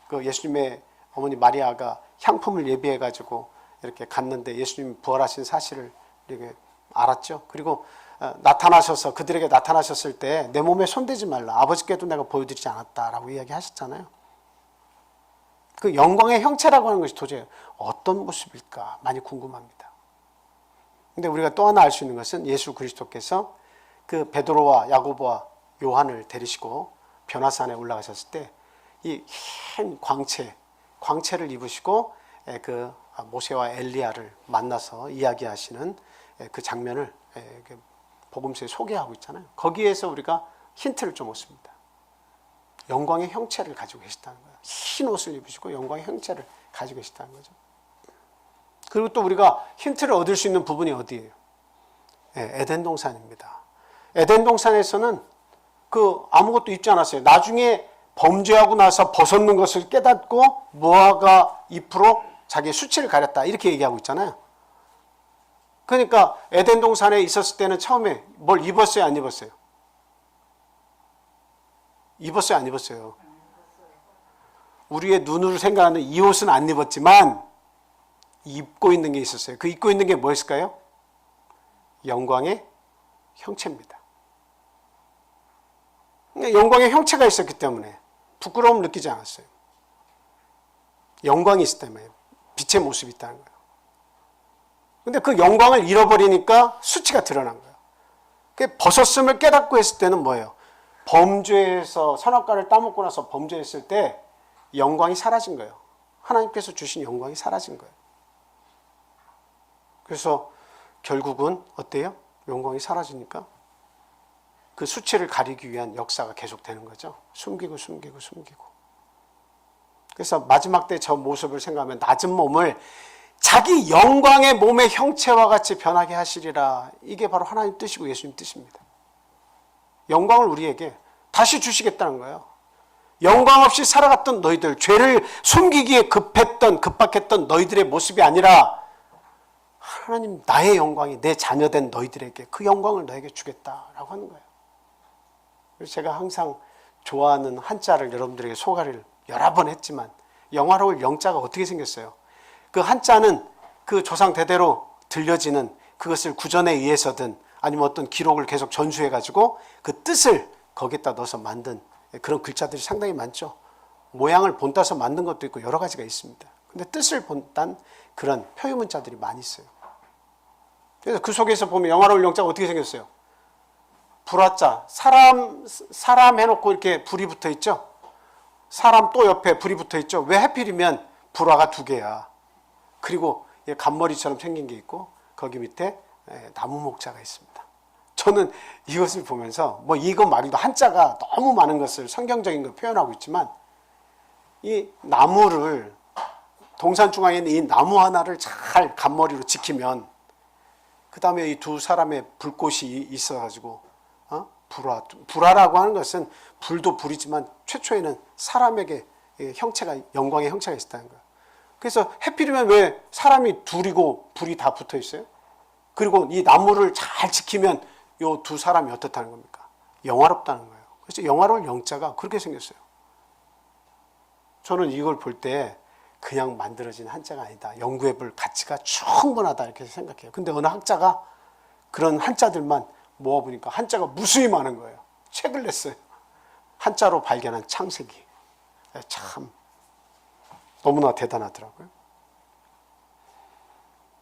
그 예수님의 어머니 마리아가 향품을 예비해 가지고 이렇게 갔는데 예수님 부활하신 사실을 이렇게 알았죠. 그리고 나타나셔서 그들에게 나타나셨을 때 내 몸에 손대지 말라. 아버지께도 내가 보여드리지 않았다라고 이야기하셨잖아요. 그 영광의 형체라고 하는 것이 도대체 어떤 모습일까 많이 궁금합니다. 근데 우리가 또 하나 알 수 있는 것은 예수 그리스도께서 그 베드로와 야고보와 요한을 데리시고 변화산에 올라가셨을 때 이 흰 광채를 입으시고 그 모세와 엘리야를 만나서 이야기하시는 그 장면을 복음서에 소개하고 있잖아요. 거기에서 우리가 힌트를 좀 얻습니다. 영광의 형체를 가지고 계시다는 거예요. 흰 옷을 입으시고 영광의 형체를 가지고 계시다는 거죠. 그리고 또 우리가 힌트를 얻을 수 있는 부분이 어디예요? 에덴 동산입니다. 에덴 동산에서는 그 아무것도 입지 않았어요. 나중에 범죄하고 나서 벗었는 것을 깨닫고 무화과 잎으로 자기의 수치를 가렸다. 이렇게 얘기하고 있잖아요. 그러니까 에덴 동산에 있었을 때는 처음에 뭘 입었어요, 안 입었어요? 입었어요, 안 입었어요? 우리의 눈으로 생각하는 이 옷은 안 입었지만 입고 있는 게 있었어요. 그 입고 있는 게 뭐였을까요? 영광의 형체입니다. 영광의 형체가 있었기 때문에 부끄러움을 느끼지 않았어요. 영광이 있기 때문에 빛의 모습이 있다는 거예요. 근데 그 영광을 잃어버리니까 수치가 드러난 거예요. 그 벗었음을 깨닫고 했을 때는 뭐예요? 범죄에서 선악과를 따먹고 나서 범죄했을 때 영광이 사라진 거예요. 하나님께서 주신 영광이 사라진 거예요. 그래서 결국은 어때요? 영광이 사라지니까 그 수치를 가리기 위한 역사가 계속되는 거죠. 숨기고. 그래서 마지막 때 저 모습을 생각하면 낮은 몸을 자기 영광의 몸의 형체와 같이 변하게 하시리라. 이게 바로 하나님 뜻이고 예수님 뜻입니다. 영광을 우리에게 다시 주시겠다는 거예요. 영광 없이 살아갔던 너희들, 죄를 숨기기에 급박했던 너희들의 모습이 아니라 하나님 나의 영광이 내 자녀된 너희들에게 그 영광을 너에게 주겠다라고 하는 거예요. 그래서 제가 항상 좋아하는 한자를 여러분들에게 소개를 여러 번 했지만 영화로울 영자가 어떻게 생겼어요? 그 한자는 그 조상 대대로 들려지는 그것을 구전에 의해서든 아니면 어떤 기록을 계속 전수해가지고 그 뜻을 거기다 넣어서 만든 그런 글자들이 상당히 많죠. 모양을 본따서 만든 것도 있고 여러 가지가 있습니다. 근데 뜻을 본딴 그런 표유문자들이 많이 있어요. 그래서 그 속에서 보면 영화로울 영자가 어떻게 생겼어요? 불화자, 사람 해놓고 이렇게 불이 붙어 있죠? 사람 또 옆에 불이 붙어 있죠? 왜 하필이면 불화가 두 개야? 그리고 간머리처럼 생긴 게 있고 거기 밑에 나무 목자가 있습니다. 저는 이것을 보면서 뭐 이것 말고도 한자가 너무 많은 것을 성경적인 걸 표현하고 있지만 이 나무를 동산 중앙에 있는 이 나무 하나를 잘 간머리로 지키면 그 다음에 이 두 사람의 불꽃이 있어가지고 불화라고 하는 것은 불도 불이지만 최초에는 사람에게 형체가 영광의 형체가 있었다는 거예요. 그래서 해필이면 왜 사람이 둘이고 불이 다 붙어 있어요? 그리고 이 나무를 잘 지키면 이 두 사람이 어떻다는 겁니까? 영화롭다는 거예요. 그래서 영화로울 영자가 그렇게 생겼어요. 저는 이걸 볼 때 그냥 만들어진 한자가 아니다. 연구해 볼 가치가 충분하다 이렇게 생각해요. 근데 어느 학자가 그런 한자들만 모아보니까 한자가 무수히 많은 거예요. 책을 냈어요. 한자로 발견한 창세기. 참 너무나 대단하더라고요.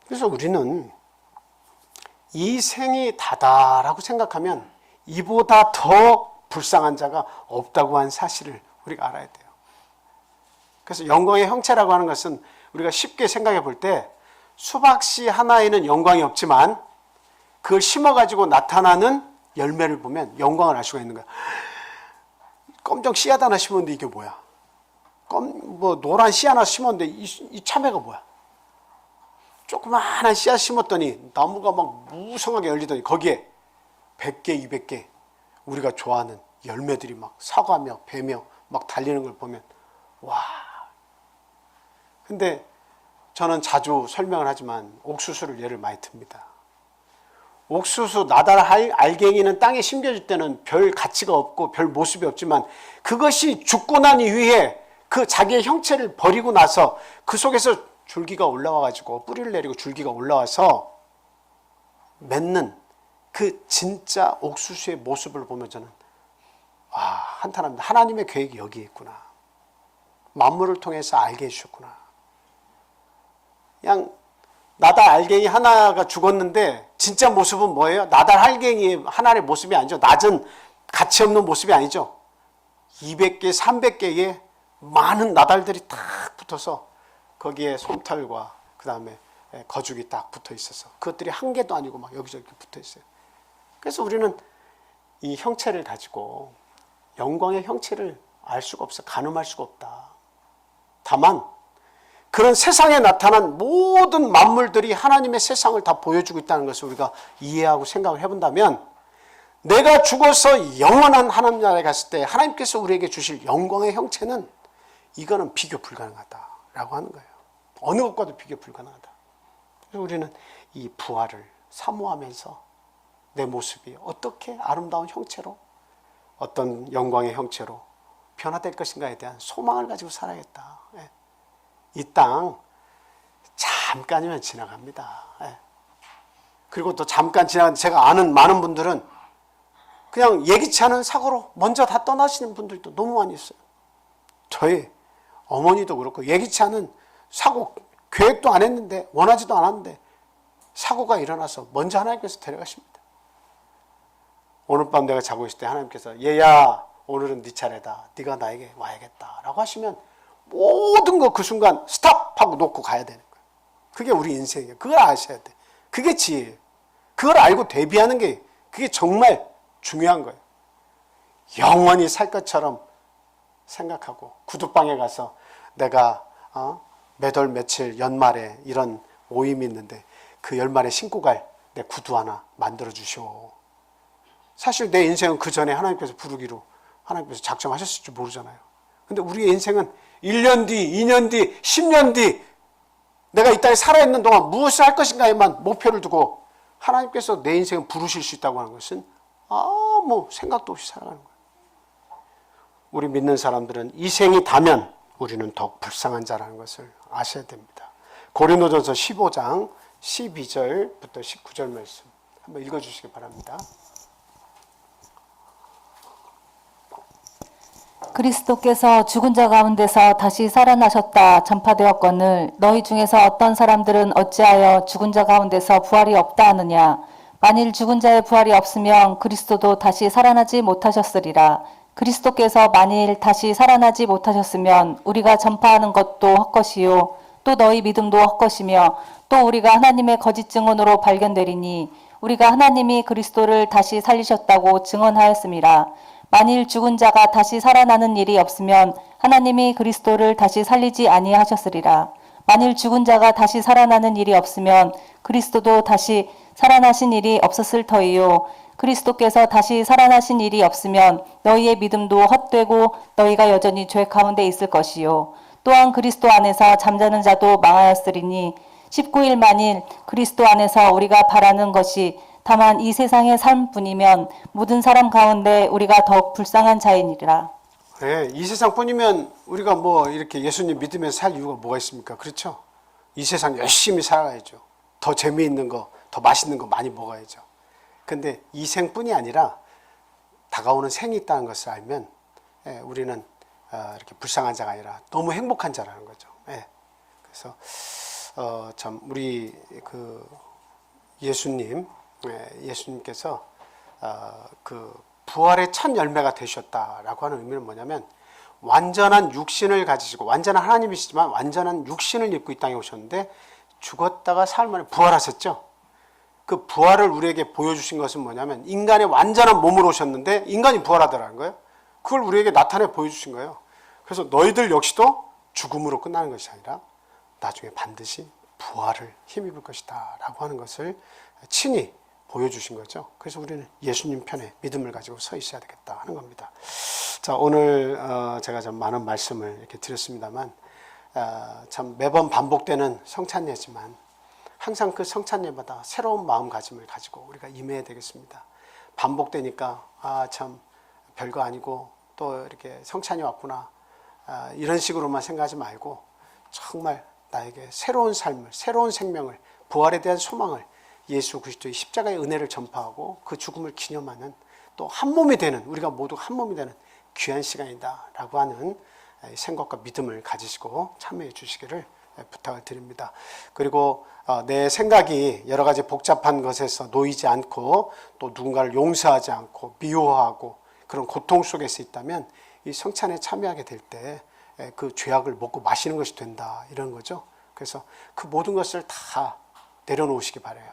그래서 우리는 이 생이 다다라고 생각하면 이보다 더 불쌍한 자가 없다고 하는 사실을 우리가 알아야 돼요. 그래서 영광의 형체라고 하는 것은 우리가 쉽게 생각해 볼 때 수박씨 하나에는 영광이 없지만 그걸 심어가지고 나타나는 열매를 보면 영광을 알 수가 있는 거야. 검정 씨앗 하나 심었는데 이게 뭐야? 노란 씨 하나 심었는데 이 참외가 뭐야? 조그마한 씨앗 심었더니 나무가 막 무성하게 열리더니 거기에 100개, 200개 우리가 좋아하는 열매들이 막 사과며 배며 막 달리는 걸 보면 와. 근데 저는 자주 설명을 하지만 옥수수를 예를 많이 듭니다. 옥수수 나달 알갱이는 땅에 심겨질 때는 별 가치가 없고 별 모습이 없지만 그것이 죽고 난 이후에 그 자기의 형체를 버리고 나서 그 속에서 줄기가 올라와 가지고 뿌리를 내리고 줄기가 올라와서 맺는 그 진짜 옥수수의 모습을 보면 저는 와, 한탄합니다. 하나님의 계획이 여기에 있구나. 만물을 통해서 알게 해주셨구나. 그냥 나달 알갱이 하나가 죽었는데 진짜 모습은 뭐예요? 나달 알갱이 하나의 모습이 아니죠. 낮은 가치 없는 모습이 아니죠. 200개, 300개의 많은 나달들이 딱 붙어서 거기에 솜털과 그 다음에 거죽이 딱 붙어 있어서 그것들이 한 개도 아니고 막 여기저기 붙어 있어요. 그래서 우리는 이 형체를 가지고 영광의 형체를 알 수가 없어. 가늠할 수가 없다. 다만 그런 세상에 나타난 모든 만물들이 하나님의 세상을 다 보여주고 있다는 것을 우리가 이해하고 생각을 해본다면 내가 죽어서 영원한 하나님 나라에 갔을 때 하나님께서 우리에게 주실 영광의 형체는 이거는 비교 불가능하다라고 하는 거예요. 어느 것과도 비교 불가능하다. 그래서 우리는 이 부활을 사모하면서 내 모습이 어떻게 아름다운 형체로 어떤 영광의 형체로 변화될 것인가에 대한 소망을 가지고 살아야겠다. 이 땅 잠깐이면 지나갑니다. 그리고 또 잠깐 지나간 제가 아는 많은 분들은 그냥 예기치 않은 사고로 먼저 다 떠나시는 분들도 너무 많이 있어요. 저희 어머니도 그렇고 예기치 않은 사고 계획도 안 했는데 원하지도 않았는데 사고가 일어나서 먼저 하나님께서 데려가십니다. 오늘 밤 내가 자고 있을 때 하나님께서 얘야 오늘은 네 차례다. 네가 나에게 와야겠다 라고 하시면 모든 거 그 순간 스탑하고 놓고 가야 되는 거예요. 그게 우리 인생이에요. 그걸 아셔야 돼. 그게 지혜예요. 그걸 알고 대비하는 게 그게 정말 중요한 거예요. 영원히 살 것처럼 생각하고 구두방에 가서 내가 몇 월 며칠 연말에 이런 모임이 있는데 그 연말에 신고 갈 내 구두 하나 만들어 주시오. 사실 내 인생은 그 전에 하나님께서 부르기로 하나님께서 작정하셨을지 모르잖아요. 근데 우리의 인생은 1년 뒤, 2년 뒤, 10년 뒤 내가 이 땅에 살아있는 동안 무엇을 할 것인가에만 목표를 두고 하나님께서 내 인생을 부르실 수 있다고 하는 것은 아무 생각도 없이 살아가는 거예요. 우리 믿는 사람들은 이 생이 다면 우리는 더욱 불쌍한 자라는 것을 아셔야 됩니다. 고린도전서 15장 12절부터 19절 말씀 한번 읽어주시기 바랍니다. 그리스도께서 죽은 자 가운데서 다시 살아나셨다 전파되었거늘 너희 중에서 어떤 사람들은 어찌하여 죽은 자 가운데서 부활이 없다 하느냐. 만일 죽은 자의 부활이 없으면 그리스도도 다시 살아나지 못하셨으리라. 그리스도께서 만일 다시 살아나지 못하셨으면 우리가 전파하는 것도 헛것이요 또 너희 믿음도 헛것이며 또 우리가 하나님의 거짓 증언으로 발견되리니 우리가 하나님이 그리스도를 다시 살리셨다고 증언하였음이라. 만일 죽은 자가 다시 살아나는 일이 없으면 하나님이 그리스도를 다시 살리지 아니하셨으리라. 만일 죽은 자가 다시 살아나는 일이 없으면 그리스도도 다시 살아나신 일이 없었을 터이요. 그리스도께서 다시 살아나신 일이 없으면 너희의 믿음도 헛되고 너희가 여전히 죄 가운데 있을 것이요. 또한 그리스도 안에서 잠자는 자도 망하였으리니 19일 만일 그리스도 안에서 우리가 바라는 것이 다만 이 세상의 삶뿐이면 모든 사람 가운데 우리가 더욱 불쌍한 자이니라. 네, 이 세상뿐이면 우리가 뭐 이렇게 예수님 믿으면서 살 이유가 뭐가 있습니까? 그렇죠? 이 세상 열심히 살아야죠. 더 재미있는 거, 더 맛있는 거 많이 먹어야죠. 근데 이 생뿐이 아니라 다가오는 생이 있다는 것을 알면 우리는 이렇게 불쌍한 자가 아니라 너무 행복한 자라는 거죠. 그래서 참 우리 그 예수님께서 그 부활의 첫 열매가 되셨다라고 하는 의미는 뭐냐면 완전한 육신을 가지시고 완전한 하나님이시지만 완전한 육신을 입고 이 땅에 오셨는데 죽었다가 사흘 만에 부활하셨죠. 그 부활을 우리에게 보여주신 것은 뭐냐면 인간의 완전한 몸으로 오셨는데 인간이 부활하더라는 거예요. 그걸 우리에게 나타내 보여주신 거예요. 그래서 너희들 역시도 죽음으로 끝나는 것이 아니라 나중에 반드시 부활을 힘입을 것이다 라고 하는 것을 친히 보여주신 거죠. 그래서 우리는 예수님 편에 믿음을 가지고 서 있어야 되겠다 하는 겁니다. 자, 오늘 제가 좀 많은 말씀을 이렇게 드렸습니다만 참 매번 반복되는 성찬예지만 항상 그 성찬예마다 새로운 마음가짐을 가지고 우리가 임해야 되겠습니다. 반복되니까 참 별거 아니고 또 이렇게 성찬이 왔구나 이런 식으로만 생각하지 말고 정말 나에게 새로운 삶을, 새로운 생명을, 부활에 대한 소망을 예수 그리스도의 십자가의 은혜를 전파하고 그 죽음을 기념하는 또 한 몸이 되는, 우리가 모두 한 몸이 되는 귀한 시간이다 라고 하는 생각과 믿음을 가지시고 참여해 주시기를 부탁을 드립니다. 그리고 내 생각이 여러 가지 복잡한 것에서 놓이지 않고 또 누군가를 용서하지 않고 미워하고 그런 고통 속에서 있다면 이 성찬에 참여하게 될 때 그 죄악을 먹고 마시는 것이 된다 이런 거죠. 그래서 그 모든 것을 다 내려놓으시기 바라요.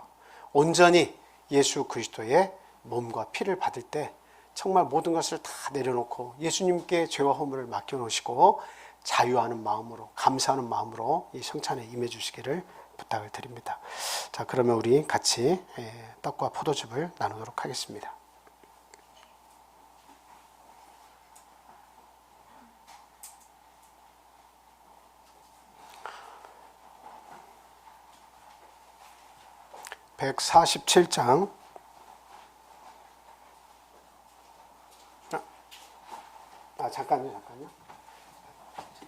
온전히 예수 그리스도의 몸과 피를 받을 때 정말 모든 것을 다 내려놓고 예수님께 죄와 허물을 맡겨놓으시고 자유하는 마음으로 감사하는 마음으로 이 성찬에 임해 주시기를 부탁을 드립니다. 자, 그러면 우리 같이 떡과 포도즙을 나누도록 하겠습니다. (147장)